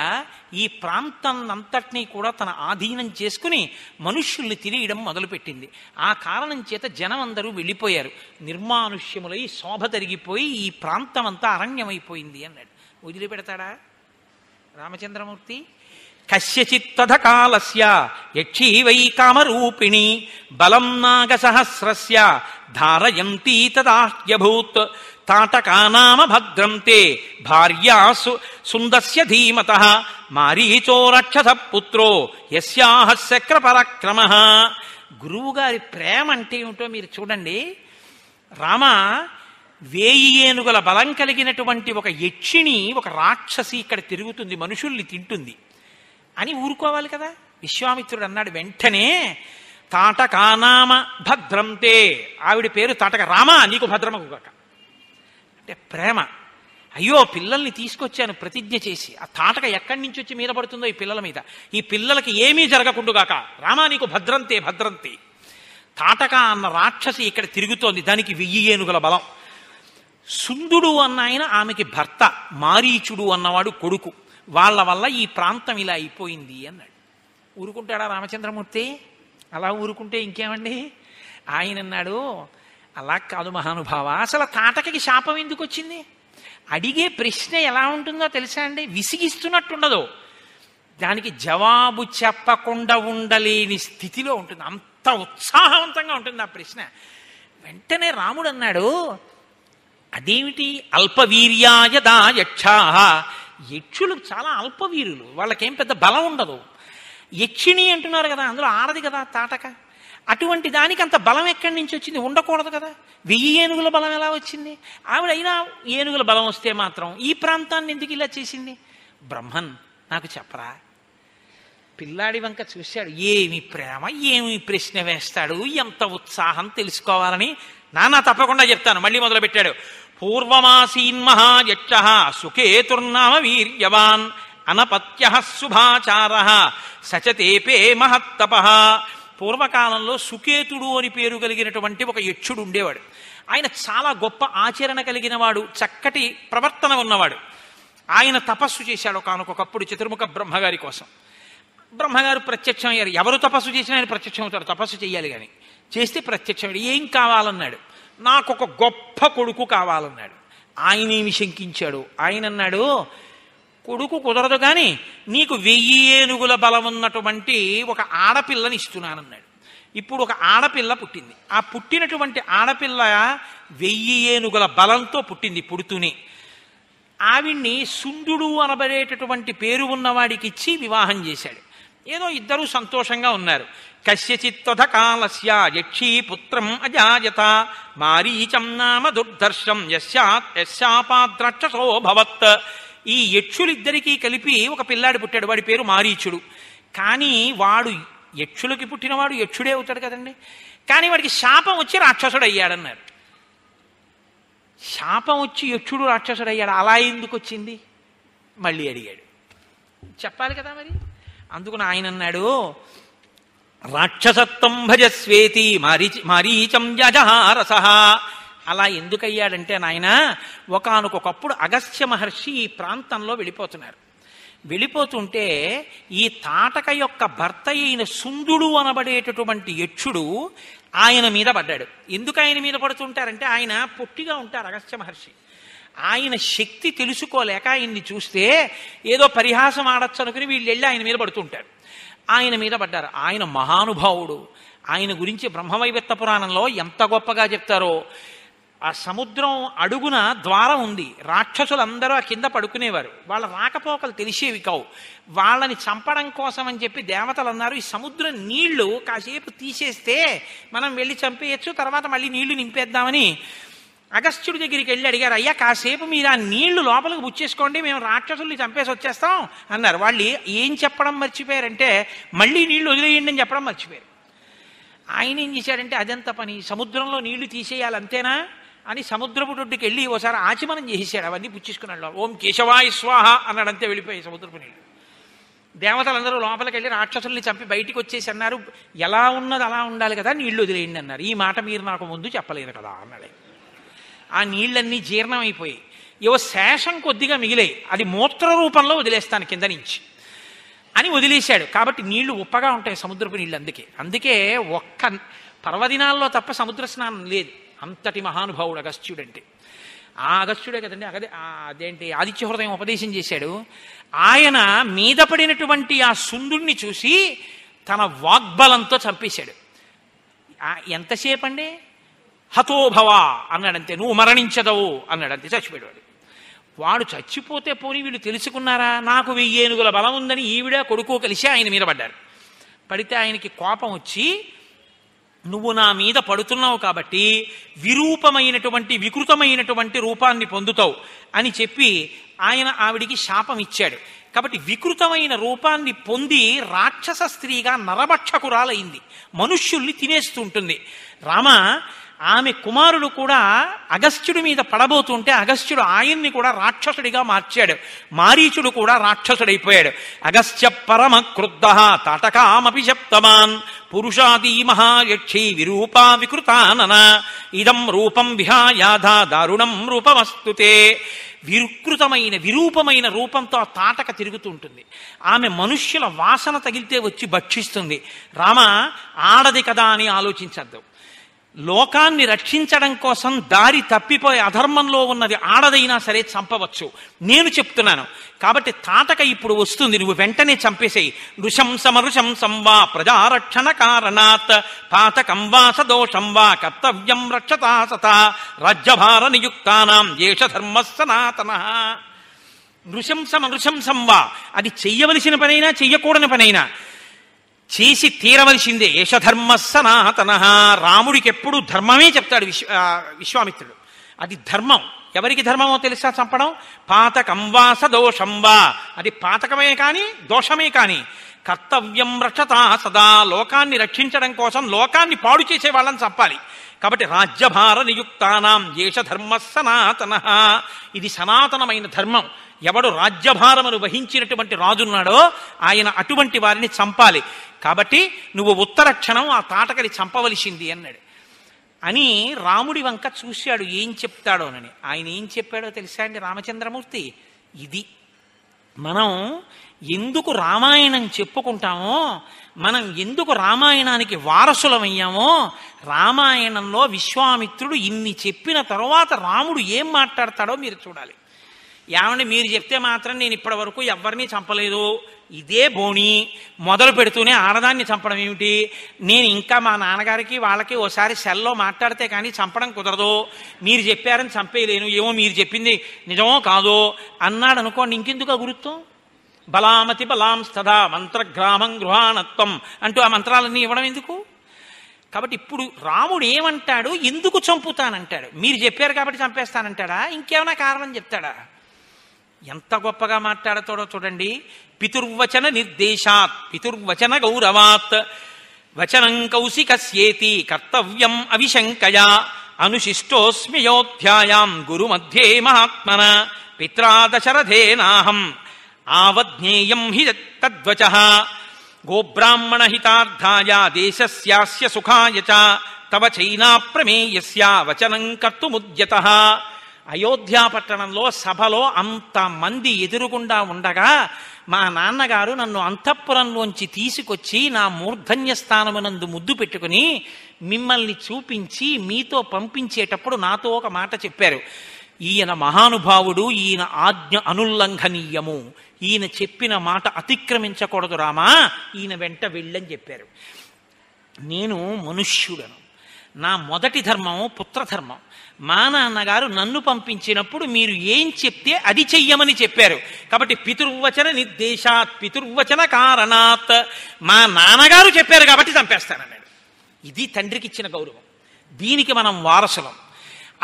Speaker 1: ఈ ప్రాంతాన్నంతటినీ కూడా తన ఆధీనం చేసుకుని మనుష్యుల్ని తినేయడం మొదలుపెట్టింది. ఆ కారణం చేత జనం అందరూ వెళ్ళిపోయారు. నిర్మానుష్యములై శోభ తరిగిపోయి ఈ ప్రాంతం అంతా అరణ్యమైపోయింది అన్నాడు. వదిలిపెడతాడా రామచంద్రమూర్తి? కస్యచిత్తథ కాలస్య యక్షీ వై కామరూపిణి బలం నాగసహస్రస్య ధారయంతీ తదాహ్యభూత్ తాటకానామ భద్రం తే భార్యా సుందస్య ధీమతః మారీచో రక్షస పుత్రో యస్యాహ శక్ర పరాక్రమః. గురువుగారి ప్రేమ అంటే ఏమిటో మీరు చూడండి. రామ 1000 ఏనుగుల బలం కలిగినటువంటి ఒక యక్షిణి, ఒక రాక్షసి ఇక్కడ తిరుగుతుంది, మనుషుల్ని తింటుంది అని ఊరుకోవాలి కదా. విశ్వామిత్రుడు అన్నాడు వెంటనే, తాటకానామ భద్రంతే, ఆవిడ పేరు తాటక, రామా నీకు భద్రమగుగాక అంటే ప్రేమ. అయ్యో పిల్లల్ని తీసుకొచ్చాను ప్రతిజ్ఞ చేసి, ఆ తాటక ఎక్కడి నుంచి వచ్చి మీద పడుతుందో ఈ పిల్లల మీద, ఈ పిల్లలకి ఏమీ జరగకుండుగాక, రామా నీకు భద్రంతే భద్రంతే. తాటక అన్న రాక్షసి ఇక్కడ తిరుగుతోంది, దానికి 1000 ఏనుగుల బలం. సుందుడు అన్న ఆయన ఆమెకి భర్త, మారీచుడు అన్నవాడు కొడుకు. వాళ్ళ వల్ల ఈ ప్రాంతం ఇలా అయిపోయింది అన్నాడు. ఊరుకుంటాడా రామచంద్రమూర్తి? అలా ఊరుకుంటే ఇంకేమండి. ఆయన అన్నాడు, అలా కాదు మహానుభావ, అసలు తాటకకి శాపం ఎందుకు వచ్చింది? అడిగే ప్రశ్న ఎలా ఉంటుందో తెలుసా అండి, విసిగిస్తున్నట్టుండదు, దానికి జవాబు చెప్పకుండా ఉండలేని స్థితిలో ఉంటుంది, అంత ఉత్సాహవంతంగా ఉంటుంది ఆ ప్రశ్న. వెంటనే రాముడు అన్నాడు, అదేమిటి? అల్పవీర్యాయదా యక్షా, యక్షులు చాలా అల్పవీరులు, వాళ్ళకేం పెద్ద బలం ఉండదు. యక్షిణి అంటున్నారు కదా, అందులో ఆడది కదా తాటక, అటువంటి దానికి అంత బలం ఎక్కడి నుంచి వచ్చింది? ఉండకూడదు కదా. 1000 ఏనుగుల బలం ఎలా వచ్చింది? ఆవిడ అయినా ఏనుగుల బలం వస్తే మాత్రం ఈ ప్రాంతాన్ని ఎందుకు ఇలా చేసింది? బ్రహ్మన్ నాకు చెప్పరా. పిల్లాడి వంక చూశాడు, ఏమి ప్రేమ, ఏమి ప్రశ్న వేస్తాడు, ఎంత ఉత్సాహం తెలుసుకోవాలని. నాన్న తప్పకుండా చెప్తాను. మళ్ళీ మొదలుపెట్టాడు. పూర్వమాసీన్మహా యక్ష సుకేతుర్నామ వీర్యవాన్ అనపత్య శుభాచార సచతేపే మహత్తప. పూర్వకాలంలో సుకేతుడు అని పేరు కలిగినటువంటి ఒక యక్షుడు ఉండేవాడు. ఆయన చాలా గొప్ప ఆచరణ కలిగిన వాడు, చక్కటి ప్రవర్తన ఉన్నవాడు. ఆయన తపస్సు చేశాడు ఒకనకొకప్పుడు చతుర్ముఖ బ్రహ్మగారి కోసం. బ్రహ్మగారు ప్రత్యక్షం అయ్యారు. ఎవరు తపస్సు చేసినా ఆయన ప్రత్యక్షం అవుతాడు, తపస్సు చేయాలి కానీ. చేస్తే ప్రత్యక్షం. ఏం కావాలన్నాడు? నాకు ఒక గొప్ప కొడుకు కావాలన్నాడు. ఆయనేమి శంకించాడు. ఆయన అన్నాడు, కొడుకు కుదరదు కానీ నీకు 1000 ఏనుగుల బలం ఉన్నటువంటి ఒక ఆడపిల్లని ఇస్తున్నానన్నాడు. ఇప్పుడు ఒక ఆడపిల్ల పుట్టింది. ఆ పుట్టినటువంటి ఆడపిల్ల 1000 ఏనుగుల బలంతో పుట్టింది. పుడుతూనే ఆవిడ్ని సుందుడు అనబడేటటువంటి పేరు ఉన్నవాడికి ఇచ్చి వివాహం చేశాడు. ఏదో ఇద్దరూ సంతోషంగా ఉన్నారు. కస్యచిత్తథ కాలస్య యక్షీ పుత్రం అజాయత మారీచం నామ దుర్ధర్షం యస్యాపాద్రాక్షసో భవత్. ఈ యక్షులిద్దరికీ కలిపి ఒక పిల్లాడు పుట్టాడు, వాడి పేరు మారీచుడు. కానీ వాడు యక్షులకి పుట్టినవాడు యక్షుడే అవుతాడు కదండి. కానీ వాడికి శాపం వచ్చి రాక్షసుడు అయ్యాడన్నారు. శాపం వచ్చి యక్షుడు రాక్షసుడు అయ్యాడు, అలా ఎందుకు వచ్చింది? మళ్ళీ అడిగాడు. చెప్పాలి కదా మరి. అందుకని ఆయన అన్నాడు, రాక్షసత్వం భజస్వేతి మారీచం యజహారస. అలా ఎందుకయ్యాడంటే నాయన, ఒకానొకప్పుడు అగస్త్య మహర్షి ఈ ప్రాంతంలో వెళ్ళిపోతున్నారు. వెళ్ళిపోతుంటే ఈ తాటక యొక్క భర్త అయిన సుందుడు అనబడేటటువంటి యక్షుడు ఆయన మీద పడ్డాడు. ఎందుకు ఆయన మీద పడుతుంటారంటే, ఆయన పొట్టిగా ఉంటారు అగస్త్య మహర్షి. ఆయన శక్తి తెలుసుకోలేక ఆయన్ని చూస్తే ఏదో పరిహాసం ఆడచ్చు అనుకుని వీళ్ళు వెళ్ళి ఆయన మీద పడుతుంటారు. ఆయన మీద పడ్డారు. ఆయన మహానుభావుడు. ఆయన గురించి బ్రహ్మవైవర్త పురాణంలో ఎంత గొప్పగా చెప్తారో. ఆ సముద్రం అడుగున ద్వారం ఉంది. రాక్షసులందరూ ఆ కింద పడుకునేవారు. వాళ్ళ రాకపోకలు తెలిసేవి కావు. వాళ్ళని చంపడం కోసం అని చెప్పి దేవతలు అన్నారు, ఈ సముద్రం నీళ్లు కాసేపు తీసేస్తే మనం వెళ్ళి చంపేయచ్చు, తర్వాత మళ్ళీ నీళ్లు నింపేద్దామని అగస్త్యుడి దగ్గరికి వెళ్ళి అడిగారు, అయ్యా కాసేపు మీరు ఆ నీళ్లు లోపలికి బుచ్చేసుకోండి, మేము రాక్షసుల్ని చంపేసి వచ్చేస్తాం అన్నారు. వాళ్ళు ఏం చెప్పడం మర్చిపోయారంటే, మళ్ళీ నీళ్లు వదిలేయండి అని చెప్పడం మర్చిపోయారు. ఆయన ఏం చేశాడంటే, అదెంత పని, సముద్రంలో నీళ్లు తీసేయాలి అంతేనా అని సముద్రపు దొడ్డుకి వెళ్ళి ఓసారి ఆచమనం చేసేసాడు. అవన్నీ పుచ్చేసుకున్నాడు. ఓం కేశవాయ స్వాహ అన్నాడంతే, వెళ్ళిపోయాయి సముద్రపు నీళ్ళు. దేవతలందరూ లోపలికి వెళ్ళి రాక్షసుల్ని చంపి బయటికి వచ్చేసి అన్నారు, ఎలా ఉన్నది అలా ఉండాలి కదా, నీళ్లు వదిలేయండి అన్నారు. ఈ మాట మీరు నాకు ముందు చెప్పలేదు కదా అన్నాడు. ఆ నీళ్ళన్నీ జీర్ణమైపోయి ఏవో శేషం కొద్దిగా మిగిలాయి, అది మూత్ర రూపంలో వదిలేస్తాను కింద నుంచి అని వదిలేశాడు. కాబట్టి నీళ్లు ఉప్పగా ఉంటాయి సముద్రపు నీళ్ళు. అందుకే ఒక్క పర్వదినాల్లో తప్ప సముద్ర స్నానం లేదు. అంతటి మహానుభావుడు అగస్త్యుడంటే. ఆ అగస్త్యుడే కదండి, అదేంటి ఆదిత్య హృదయం ఉపదేశం చేశాడు. ఆయన మీద పడినటువంటి ఆ శుండుణ్ణి చూసి తన వాగ్బలంతో చంపేశాడు. ఎంతసేపు అండి? హతోభవ అన్నాడంతే, నువ్వు మరణించదవు అన్నాడంతే, చచ్చిపోయాడు. వాడు చచ్చిపోతే పోనీ వీళ్ళు తెలుసుకున్నారా? నాకు 1000 ఏనుగుల బలం ఉందని ఈవిడ కొడుకు కలిసి ఆయన మీద పడ్డారు. పడితే ఆయనకి కోపం వచ్చి, నువ్వు నా మీద పడుతున్నావు కాబట్టి విరూపమైనటువంటి వికృతమైనటువంటి రూపాన్ని పొందుతావు అని చెప్పి ఆయన ఆవిడికి శాపం ఇచ్చాడు. కాబట్టి వికృతమైన రూపాన్ని పొంది రాక్షస స్త్రీగా నరభక్షకురాలైంది, మనుష్యుల్ని తినేస్తుంటుంది. రామ ఆమె కుమారుడు కూడా అగస్త్యుడి మీద పడబోతుంటే అగస్త్యుడు ఆయన్ని కూడా రాక్షసుడిగా మార్చాడు. మారీచుడు కూడా రాక్షసుడైపోయాడు. అగస్త్య పరమ క్రుద్ధ తాటకామపి శప్తమాన్ పురుషాదీ మహాయక్షి విరూపా వికృతానన ఇదం రూపం విహాయాధా దారుణం రూపమస్తుతే. విరూపమైన రూపంతో ఆ తాటక తిరుగుతుంటుంది. ఆమె మనుష్యుల వాసన తగిలితే వచ్చి భక్షిస్తుంది. రామ ఆడది కదా అని ఆలోచించద్దు. లోకాన్ని రక్షించడం కోసం దారి తప్పిపోయి అధర్మంలో ఉన్నది ఆడదైనా సరే చంపవచ్చు, నేను చెప్తున్నాను. కాబట్టి తాటక ఇప్పుడు వస్తుంది, నువ్వు వెంటనే చంపేసేయి. నృశంసమరుశంసం వా ప్రజారక్షణ కారణాత్ పాతకం వా సదోషం వా కర్తవ్యం రక్షతా సతా రాజ్యభార నియుక్తానాం ఏష ధర్మ సనాతనః. నృశంసమరుశంసం వా, అది చెయ్యవలసిన పనైనా చెయ్యకూడని పనైనా చేసి తీరవలసిందే. యశధర్మ సనాతన. రాముడికి ఎప్పుడు ధర్మమే చెప్తాడు విశ్వామిత్రుడు. అది ధర్మం. ఎవరికి ధర్మమో తెలుసా? చంపడం. పాతకం వా సదోషం వా, అది పాతకమే కాని దోషమే కాని కర్తవ్యం రక్షతా సదా, లోకాన్ని రక్షించడం కోసం లోకాన్ని పాడు చేసే వాళ్ళని చంపాలి. కాబట్టి రాజ్యభార నియుక్తానాం ఏష ధర్మ సనాతన. ఇది సనాతనమైన ధర్మం. ఎవడు రాజ్యభారమును వహించినటువంటి రాజున్నాడో ఆయన అటువంటి వారిని చంపాలి. కాబట్టి నువ్వు ఉత్తర క్షణం ఆ తాటకని చంపవలసింది అన్నాడు. అని రాముడి వంక చూశాడు ఏం చెప్తాడోనని. ఆయన ఏం చెప్పాడో తెలుసా అండి రామచంద్రమూర్తి? ఇది మనం ఎందుకు రామాయణం చెప్పుకుంటామో, మనం ఎందుకు రామాయణానికి వారసులమయ్యామో, రామాయణంలో విశ్వామిత్రుడు ఇన్ని చెప్పిన తరువాత రాముడు ఏం మాట్లాడతాడో మీరు చూడాలి. ఏమంటే మీరు చెప్తే మాత్రం నేను ఇప్పటి వరకు ఎవరిని చంపలేదు, ఇదే బోణి మొదలు పెడుతూనే ఆడదాన్ని చంపడం ఏమిటి, నేను ఇంకా మా నాన్నగారికి వాళ్ళకి ఓసారి సెల్లో మాట్లాడితే కానీ చంపడం కుదరదు, మీరు చెప్పారని చంపేయలేను, ఏమో మీరు చెప్పింది నిజమో కాదో అన్నాడు అనుకోండి, ఇంకెందుకు గురుత్వం? బలామతి బలాం స్తథా మంత్రగ్రామం గృహాణత్వం అంటూ ఆ మంత్రాలన్నీ ఇవ్వడం ఎందుకు? కాబట్టి ఇప్పుడు రాముడు ఏమంటాడు? ఎందుకు చంపుతానంటాడు? మీరు చెప్పారు కాబట్టి చంపేస్తానంటాడా? ఇంకేమైనా కారణం చెప్తాడా? ఎంత గొప్పగా మాట్లాడతాడో చూడండి. పితుర్వచన నిర్దేశాత్ పితుర్వచన గౌరవాత్ వచనం కౌశికస్యేతి కర్తవ్యం అవిశంకయా అనుశిష్టోస్మ్యోధ్యాయాం గురు మధ్యే మహాత్మన పిత్రా దశరథేనాహం ఆవజ్ఞేయం హి తద్వచః గోబ్రాహ్మణ హితార్థాయ దేశస్యాస్య సుఖాయ చ తవ చైనా ప్రమేయస్య వచనం కర్తుముద్యతః. అయోధ్యా పట్టణంలో సభలో అంతమంది ఎదురుగుండా ఉండగా మా నాన్నగారు నన్ను అంతఃపురంలోంచి తీసుకొచ్చి నా మూర్ధన్య స్థానమునందు ముద్దు పెట్టుకుని మిమ్మల్ని చూపించి మీతో పంపించేటప్పుడు నాతో ఒక మాట చెప్పారు. ఈయన మహానుభావుడు, ఈయన ఆజ్ఞ అనుల్లంఘనీయము, ఈయన చెప్పిన మాట అతిక్రమించకూడదు రామా, ఈయన వెంట వెళ్ళని చెప్పారు. నేను మనుష్యుడను, నా మొదటి ధర్మం పుత్రధర్మం. మా నాన్నగారు నన్ను పంపించినప్పుడు మీరు ఏం చెప్తే అది చెయ్యమని చెప్పారు. కాబట్టి పితుర్వచన నిర్దేశాత్ పితుర్వచన కారణాత్, మా నాన్నగారు చెప్పారు కాబట్టి చంపేస్తానన్నాడు. ఇది తండ్రికి ఇచ్చిన గౌరవం. దీనికి మనం వారసులం.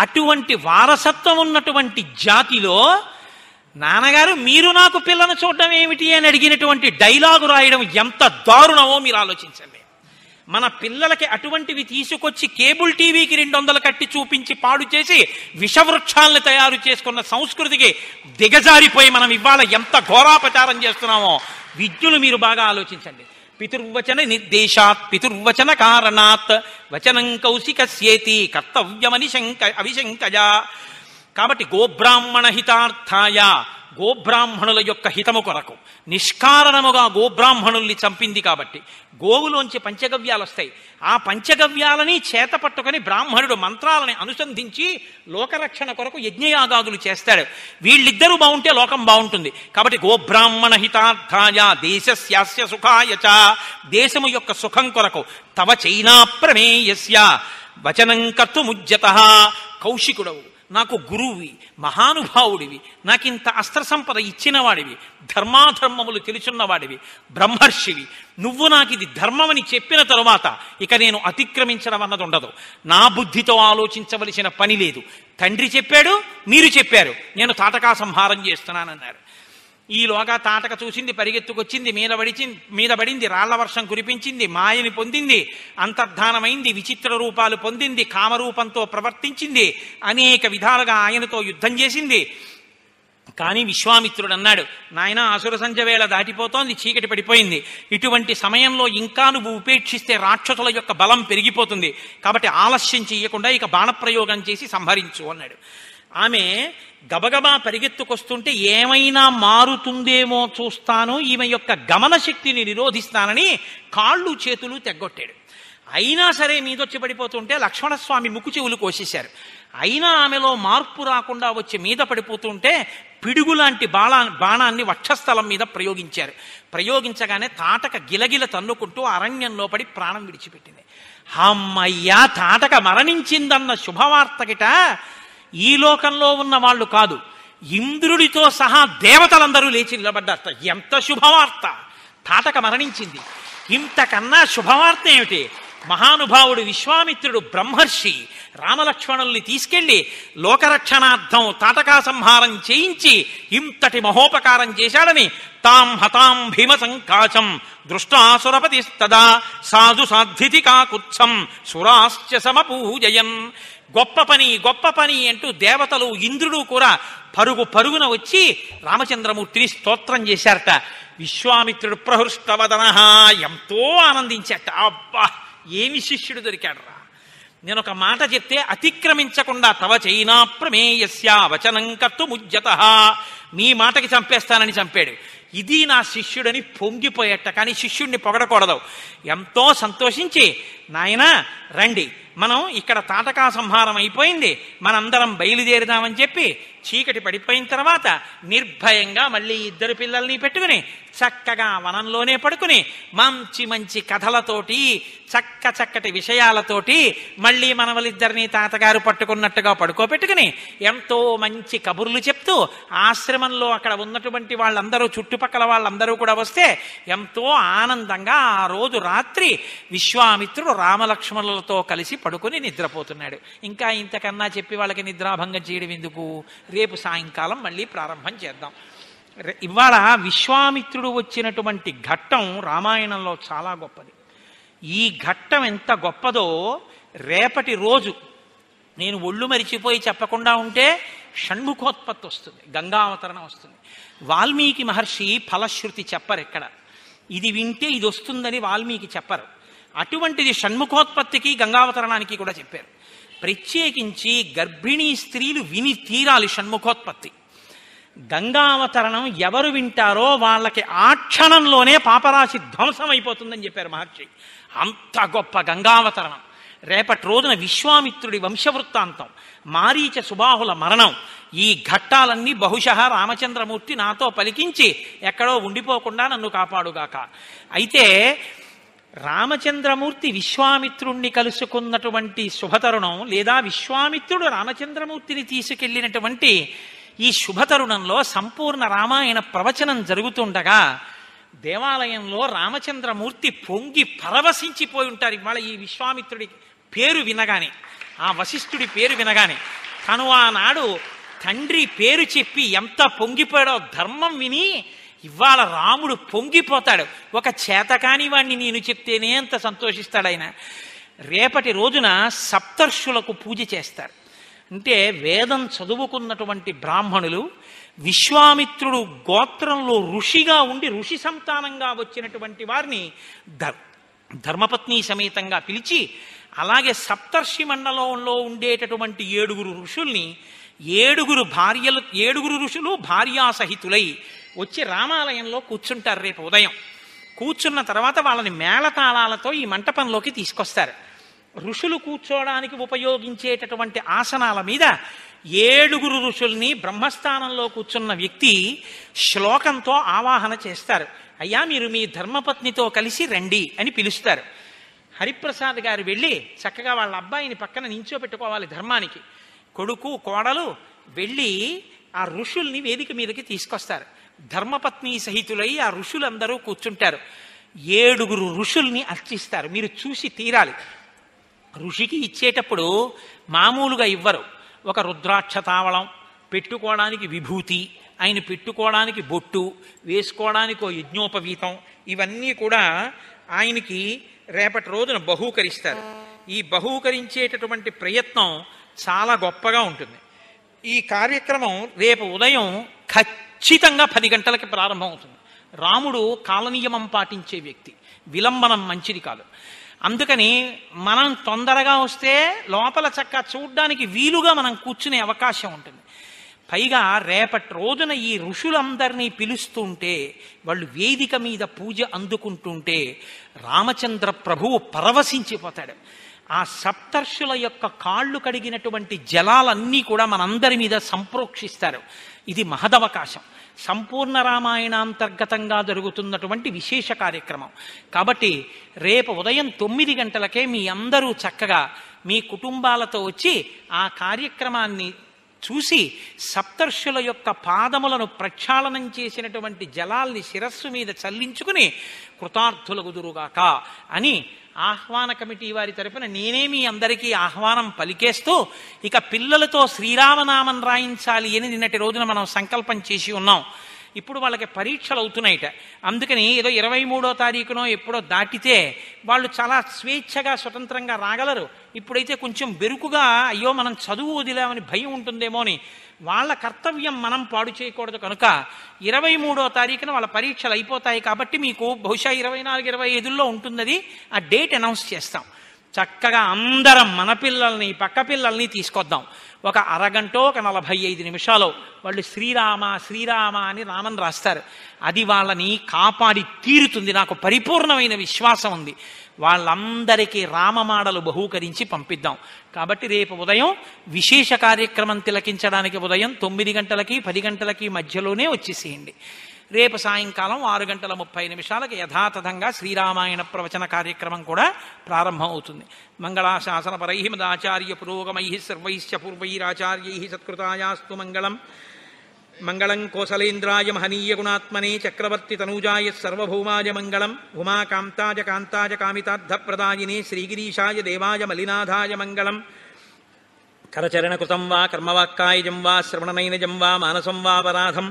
Speaker 1: అటువంటి వారసత్వం ఉన్నటువంటి జాతిలో నాన్నగారు మీరు నాకు పిల్లను చూడడం ఏమిటి అని అడిగినటువంటి డైలాగు రాయడం ఎంత దారుణమో మీరు ఆలోచించండి. మన పిల్లలకి అటువంటివి తీసుకొచ్చి కేబుల్ టీవీకి 200 కట్టి చూపించి పాడు చేసి విషవృక్షాలను తయారు చేసుకున్న సంస్కృతికి దిగజారిపోయి మనం ఇవాళ ఎంత ఘోరాపచారం చేస్తున్నామో విద్యులు మీరు బాగా ఆలోచించండి. పితుర్వచన నిర్దేశాత్ పితుర్వచన కారణాత్ వచనం కౌశికస్యేతి కర్తవ్యమని అవిశంకయ. కాబట్టి గోబ్రాహ్మణ హితార్థాయ గోబ్రాహ్మణుల యొక్క హితము కొరకు నిష్కారణముగా గోబ్రాహ్మణుల్ని చంపింది కాబట్టి గోవులోంచి పంచగవ్యాలు వస్తాయి. ఆ పంచగవ్యాలని చేత పట్టుకొని బ్రాహ్మణుడు మంత్రాలని అనుసంధించి లోకరక్షణ కొరకు యజ్ఞయాగాదులు చేస్తాడు. వీళ్ళిద్దరూ బాగుంటే లోకం బాగుంటుంది. కాబట్టి గోబ్రాహ్మణ హితార్థాయ దేశస్యాస్య సుఖాయ చ, దేశము యొక్క సుఖం కొరకు తవ చైనా ప్రమేయస్య వచనం కర్తుముజ్యత. కౌశికుడవు, నాకు గురువువి, మహానుభావుడివి, నాకింత అస్త్ర సంపద ఇచ్చినవాడివి, ధర్మాధర్మములు తెలుసున్నవాడివి, బ్రహ్మర్షివి, నువ్వు నాకు ఇది ధర్మమని చెప్పిన తరువాత ఇక నేను అతిక్రమించడం అన్నది ఉండదు. నా బుద్ధితో ఆలోచించవలసిన పని లేదు. తండ్రి చెప్పాడు, మీరు చెప్పారు, నేను తాటకా సంహారం చేస్తున్నానన్నారు. ఈలోగా తాటక చూసింది, పరిగెత్తుకొచ్చింది, మీద పడింది, రాళ్ల వర్షం కురిపించింది, మాయని పొందింది, అంతర్ధానమైంది, విచిత్ర రూపాలు పొందింది, కామరూపంతో ప్రవర్తించింది, అనేక విధాలుగా ఆయనతో యుద్ధం చేసింది. కానీ విశ్వామిత్రుడు అన్నాడు, నాయన అసుర సంధ్య వేళ దాటిపోతోంది, చీకటి పడిపోయింది, ఇటువంటి సమయంలో ఇంకా నువ్వు ఉపేక్షిస్తే రాక్షసుల యొక్క బలం పెరిగిపోతుంది, కాబట్టి ఆలస్యం చెయ్యకుండా ఇక బాణప్రయోగం చేసి సంహరించు అన్నాడు. ఆమె గబగబా పరిగెత్తుకొస్తుంటే ఏమైనా మారుతుందేమో చూస్తాను, ఈమె యొక్క గమన శక్తిని నిరోధిస్తానని కాళ్ళు చేతులు తెగ్గొట్టాడు. అయినా సరే మీదొచ్చి పడిపోతుంటే లక్ష్మణస్వామి ముక్కు చెవులు కోసేశారు. అయినా ఆమెలో మార్పు రాకుండా వచ్చి మీద పడిపోతుంటే పిడుగులాంటి బాణాన్ని వక్షస్థలం మీద ప్రయోగించారు. ప్రయోగించగానే తాటక గిలగిల తన్నుకుంటూ అరణ్యంలో పడి ప్రాణం విడిచిపెట్టింది. అమ్మయ్యా, తాటక మరణించిందన్న శుభవార్తకిట ఈ లోకంలో ఉన్న వాళ్ళు కాదు, ఇంద్రుడితో సహా దేవతలందరూ లేచి నిలబడ్డారట. ఎంత శుభవార్త! తాటక మరణించింది. ఇంతకన్నా శుభవార్త ఏమిటి? మహానుభావుడు విశ్వామిత్రుడు బ్రహ్మర్షి రామలక్ష్మణుల్ని తీసుకెళ్లి లోకరక్షణార్థం తాటకా సంహారం చేయించి ఇంతటి మహోపకారం చేశాడని తాం హతాం భీమ సంకాచం దృష్టాసురపతిస్తదా సాధు సాధ్వితి కాకుత్సం సురాశ్చ సమపూజయన్. గొప్ప పని అంటూ దేవతలు ఇంద్రుడు కూడా పరుగున వచ్చి రామచంద్రమూర్తిని స్తోత్రం చేశారట. విశ్వామిత్రుడు ప్రహృష్టవదన ఎంతో ఆనందించాట. అబ్బా, ఏమి శిష్యుడు దొరికాడు రా! నేను ఒక మాట చెప్తే అతిక్రమించకుండా తవ చైనా ప్రమేయస్య వచనం కర్తుముజ్యత, మీ మాటకి చంపేస్తానని చంపాడు. ఇది నా శిష్యుడని పొంగిపోయేట. కానీ శిష్యుడిని పొగడకూడదు. ఎంతో సంతోషించి, నాయనా రండి, మనం ఇక్కడ తాటకా సంహారం అయిపోయింది, మనందరం బయలుదేరుదామని చెప్పి చీకటి పడిపోయిన తర్వాత నిర్భయంగా మళ్ళీ ఇద్దరు పిల్లల్ని పెట్టుకుని చక్కగా వనంలోనే పడుకుని మంచి కథలతోటి చక్కటి విషయాలతోటి మళ్ళీ మనవలిద్దరినీ తాతగారు పట్టుకున్నట్టుగా పడుకోబెట్టుకుని ఎంతో మంచి కబుర్లు చెప్తూ ఆశ్రమంలో అక్కడ ఉన్నటువంటి వాళ్ళందరూ, చుట్టుపక్కల వాళ్ళందరూ కూడా వస్తే ఎంతో ఆనందంగా ఆ రోజు రాత్రి విశ్వామిత్రుడు రామలక్ష్మణులతో కలిసి పడుకుని నిద్రపోతున్నాడు. ఇంకా ఇంతకన్నా చెప్పి వాళ్ళకి నిద్రాభంగం చేయడం ఎందుకు? రేపు సాయంకాలం మళ్ళీ ప్రారంభం చేద్దాం. ఇవాళ విశ్వామిత్రుడు వచ్చినటువంటి ఘట్టం రామాయణంలో చాలా గొప్పది. ఈ ఘట్టం ఎంత గొప్పదో రేపటి రోజు నేను ఒళ్ళు మరిచిపోయి చెప్పకుండా ఉంటే షణ్ముఖోత్పత్తి వస్తుంది, గంగావతరణ వస్తుంది. వాల్మీకి మహర్షి ఫలశ్రుతి చెప్పరు ఎక్కడ. ఇది వింటే ఇది వస్తుందని వాల్మీకి చెప్పరు. అటువంటిది షణ్ముఖోత్పత్తికి గంగావతరణానికి కూడా చెప్పారు. ప్రత్యేకించి గర్భిణీ స్త్రీలు విని తీరాలి షణ్ముఖోత్పత్తి. గంగావతరణం ఎవరు వింటారో వాళ్ళకి ఆ క్షణంలోనే పాపరాశి ధ్వంసం అయిపోతుందని చెప్పారు మహర్షి. అంత గొప్ప గంగావతరణం. రేపటి రోజున విశ్వామిత్రుడి వంశవృత్తాంతం, మారీచ సుబాహుల మరణం, ఈ ఘట్టాలన్నీ బహుశः రామచంద్రమూర్తి నాతో పలికించి ఎక్కడో ఉండిపోకుండా నన్ను కాపాడుగాక. అయితే రామచంద్రమూర్తి విశ్వామిత్రుణ్ణి కలుసుకున్నటువంటి శుభతరుణం, లేదా విశ్వామిత్రుడు రామచంద్రమూర్తిని తీసుకెళ్లినటువంటి ఈ శుభతరుణంలో సంపూర్ణ రామాయణ ప్రవచనం జరుగుతుండగా దేవాలయంలో రామచంద్రమూర్తి పొంగి పరవశించిపోయి ఉంటారు. ఇవాళ ఈ విశ్వామిత్రుడి పేరు వినగానే, ఆ వశిష్ఠుడి పేరు వినగానే, తను ఆనాడు తండ్రి పేరు చెప్పి ఎంత పొంగిపోయాడో ధర్మం విని ఇవాళ రాముడు పొంగిపోతాడు. ఒక చేతకాని వాణ్ణి నేను చెప్తేనే అంత సంతోషిస్తాడు ఆయన. రేపటి రోజున సప్తర్షులకు పూజ చేస్తారు. అంటే వేదం చదువుకున్నటువంటి బ్రాహ్మణులు విశ్వామిత్రుడు గోత్రంలో ఋషిగా ఉండి ఋషి సంతానంగా వచ్చినటువంటి వారిని ధర్మపత్ని సమేతంగా పిలిచి అలాగే సప్తర్షి మండలంలో ఉండేటటువంటి 7 ఋషుల్ని 7 ఋషులు భార్యాసహితులై వచ్చి రామాలయంలో కూర్చుంటారు రేపు ఉదయం. కూర్చున్న తర్వాత వాళ్ళని మేళతాళాలతో ఈ మంటపంలోకి తీసుకొస్తారు. ఋషులు కూర్చోవడానికి ఉపయోగించేటటువంటి ఆసనాల మీద 7 ఋషుల్ని బ్రహ్మస్థానంలో కూర్చున్న వ్యక్తి శ్లోకంతో ఆవాహన చేస్తారు. అయ్యా, మీరు మీ ధర్మపత్నితో కలిసి రండి అని పిలుస్తారు. హరిప్రసాద్ గారు వెళ్ళి చక్కగా వాళ్ళ అబ్బాయిని పక్కన నించోబెట్టుకోవాలి ధర్మానికి. కొడుకు కోడలు వెళ్ళి ఆ ఋషుల్ని వేదిక మీదకి తీసుకొస్తారు. ధర్మపత్ని సహితులై ఆ ఋషులందరూ కూర్చుంటారు. 7 ఋషుల్ని అర్చిస్తారు. మీరు చూసి తీరాలి. ఋషికి ఇచ్చేటప్పుడు మామూలుగా ఇవ్వరు. ఒక రుద్రాక్ష తావళం, పెట్టుకోవడానికి విభూతి, ఆయన పెట్టుకోవడానికి బొట్టు, వేసుకోవడానికి ఓ యజ్ఞోపవీతం, ఇవన్నీ కూడా ఆయనకి రేపటి రోజున బహూకరిస్తారు. ఈ బహూకరించేటటువంటి ప్రయత్నం చాలా గొప్పగా ఉంటుంది. ఈ కార్యక్రమం రేపు ఉదయం ఖచ్చితంగా 10 గంటలకి ప్రారంభం అవుతుంది. రాముడు కాలనియమం పాటించే వ్యక్తి, విలంబనం మంచిది కాదు. అందుకని మనం తొందరగా వస్తే లోపల చక్కగా చూడ్డానికి వీలుగా మనం కూర్చునే అవకాశం ఉంటుంది. పైగా రేపటి రోజున ఈ ఋషులందరినీ పిలుస్తుంటే, వాళ్ళు వేదిక మీద పూజ అందుకుంటుంటే రామచంద్ర ప్రభువు పరవశించిపోతాడు. ఆ సప్తర్షుల యొక్క కాళ్ళు కడిగినటువంటి జలాలన్నీ కూడా మనందరి మీద సంప్రోక్షిస్తారు. ఇది మహదవకాశం. సంపూర్ణ రామాయణాంతర్గతంగా జరుగుతున్నటువంటి విశేష కార్యక్రమం. కాబట్టి రేపు ఉదయం 9 గంటలకే మీ అందరూ చక్కగా మీ కుటుంబాలతో వచ్చి ఆ కార్యక్రమాన్ని చూసి సప్తర్షుల యొక్క పాదములను ప్రక్షాళనం చేసినటువంటి జలాల్ని శిరస్సు మీద చల్లించుకుని కృతార్థులగుదురుగాక అని ఆహ్వాన కమిటీ వారి తరపున నేనే మీ అందరికీ ఆహ్వానం పలికేస్తూ, ఇక పిల్లలతో శ్రీరామనామం రాయించాలి అని నిన్నటి రోజున మనం సంకల్పం చేసి ఉన్నాం. ఇప్పుడు వాళ్ళకి పరీక్షలు అవుతున్నాయిట. అందుకని ఏదో 23వ తారీఖునో ఎప్పుడో దాటితే వాళ్ళు చాలా స్వేచ్ఛగా స్వతంత్రంగా రాగలరు. ఇప్పుడైతే కొంచెం బెరుకుగా అయ్యో మనం చదువు వదిలామని భయం ఉంటుందేమో అని వాళ్ళ కర్తవ్యం మనం పాడు చేయకూడదు. కనుక 23వ తారీఖున వాళ్ళ పరీక్షలు అయిపోతాయి. కాబట్టి మీకు బహుశా 24, 25లో ఉంటున్నది. ఆ డేట్ అనౌన్స్ చేస్తాం. చక్కగా అందరం మన పిల్లల్ని పక్క పిల్లల్ని తీసుకొద్దాం. ఒక అరగంటో ఒక 45 నిమిషాలు వాళ్ళు శ్రీరామ శ్రీరామ అని రామన్ రాస్తారు. అది వాళ్ళని కాపాడి తీరుతుంది. నాకు పరిపూర్ణమైన విశ్వాసం ఉంది. వాళ్ళందరికీ రామమాడలు బహూకరించి పంపిద్దాం. కాబట్టి రేపు ఉదయం విశేష కార్యక్రమం తిలకించడానికి ఉదయం 9 గంటలకి 10 గంటలకి మధ్యలోనే వచ్చేసేయండి. రేపు సాయంకాలం 6:30 యథాతథంగా శ్రీరామాయణ ప్రవచన కార్యక్రమం కూడా ప్రారంభం అవుతుంది. మంగళాశాసనపరై మదాచార్య పురోగమై సర్వైశ్చ పూర్వైరాచార్యై సత్కృతాయాస్తు మంగళం. మంగళం కోసలేంద్రాయ మహనీయ గుణాత్మనే చక్రవర్తి తనూజాయ సర్వభౌమాయ మంగళం. ఉమాకాంతాయ కాంతాయ కామితార్థప్రదాయినే శ్రీగిరీశాయ దేవాయ మలినాథాయ మంగళం. కరచరణకృతం వా కర్మవాక్కాయజం వా శ్రవణనైనజం వా మానసం వాపరాధం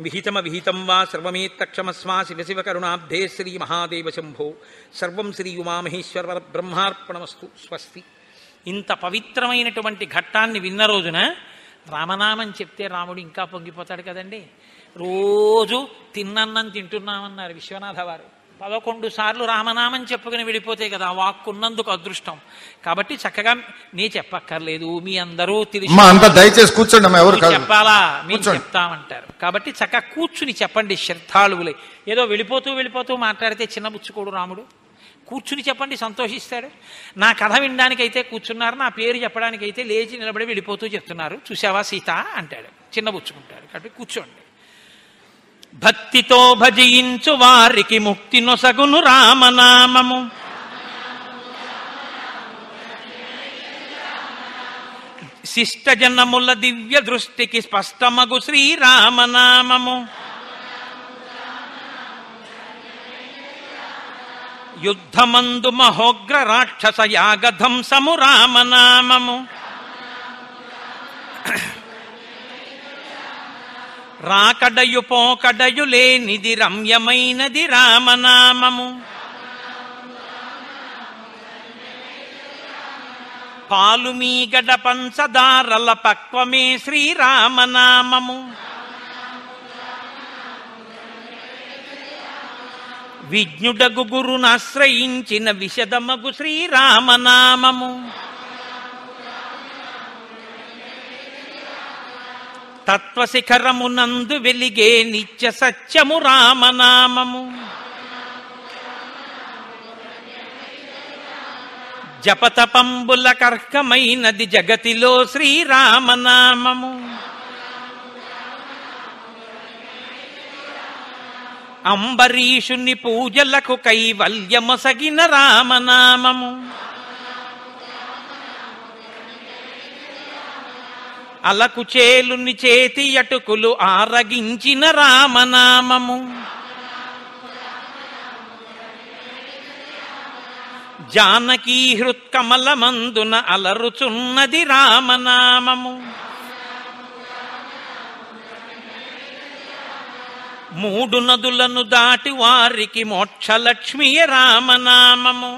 Speaker 1: విహితమవిహితం వా సర్వమేత్తక్షమస్మా శివ శివ కరుణాబ్ధే శ్రీ మహాదేవ శంభో. సర్వం శ్రీ ఉమామహేశ్వర బ్రహ్మార్పణమస్తు. స్వస్తి. ఇంత పవిత్రమైనటువంటి ఘట్టాన్ని విన్న రోజున రామనామం చెప్తే రాముడు ఇంకా పొంగిపోతాడు కదండి. రోజు తిన్నన్నం తింటున్నామన్నారు విశ్వనాథ వారు. 11 సార్లు రామనామం చెప్పుకుని వెళ్ళిపోతే కదా వాక్కున్నందుకు అదృష్టం. కాబట్టి చక్కగా నీ చెప్పక్కర్లేదు, మీ అందరూ
Speaker 2: దయచేసి కూర్చోండి,
Speaker 1: చెప్పాలా మేము చెప్తామంటారు. కాబట్టి చక్కగా కూర్చుని చెప్పండి శ్రద్ధాళువులే. ఏదో వెళ్ళిపోతూ మాట్లాడితే చిన్నబుచ్చుకోడు రాముడు. కూర్చుని చెప్పండి, సంతోషిస్తాడు. నా కథ వినడానికైతే కూర్చున్నారు, నా పేరు చెప్పడానికైతే లేచి నిలబడి వెళ్ళిపోతూ చెప్తున్నారు. చూసావా సీత అంటాడు, చిన్నబుచ్చుకుంటాడు. కాబట్టి కూర్చోండి. భక్తితో భజించు వారికి ముక్తి నొసగును రామనామము. శిష్టజనముల దివ్య దృష్టికి స్పష్టమగు శ్రీరామనామము. యుద్ధమందు మహోగ్ర రాక్షస యాగధంసము రామనామము. రాకడయు పోకడయు లేనిది రమ్యమైనది రామనామము. పాలు మీగడ పంచదారల పక్వమే శ్రీరామనామము. విజ్ఞుడగు గురునాశ్రయించిన విశదమగు శ్రీరామనామము తత్వశిఖరమునందు వెలిగే నిత్య సత్యము రామనామము జపతపంబుల కర్కమైనది జగతిలో శ్రీరామనామము అంబరీషుని పూజలకు కైవల్యమొసగిన రామనామము అలకు చేలుని చేతి అటుకులు ఆరగించిన రామనామము జానకీ హృత్కమలమందున అలరుచున్నది రామనామము మూడు నదులను దాటి వారికి మోక్షలక్ష్మియ రామనామము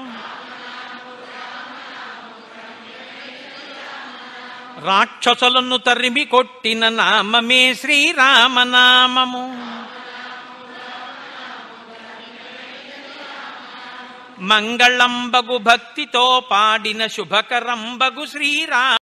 Speaker 1: రాక్షసులను తరిమి కొట్టిన నామమే శ్రీరామనామము మంగళంబగు భక్తితో పాడిన శుభకరంబగు శ్రీరామ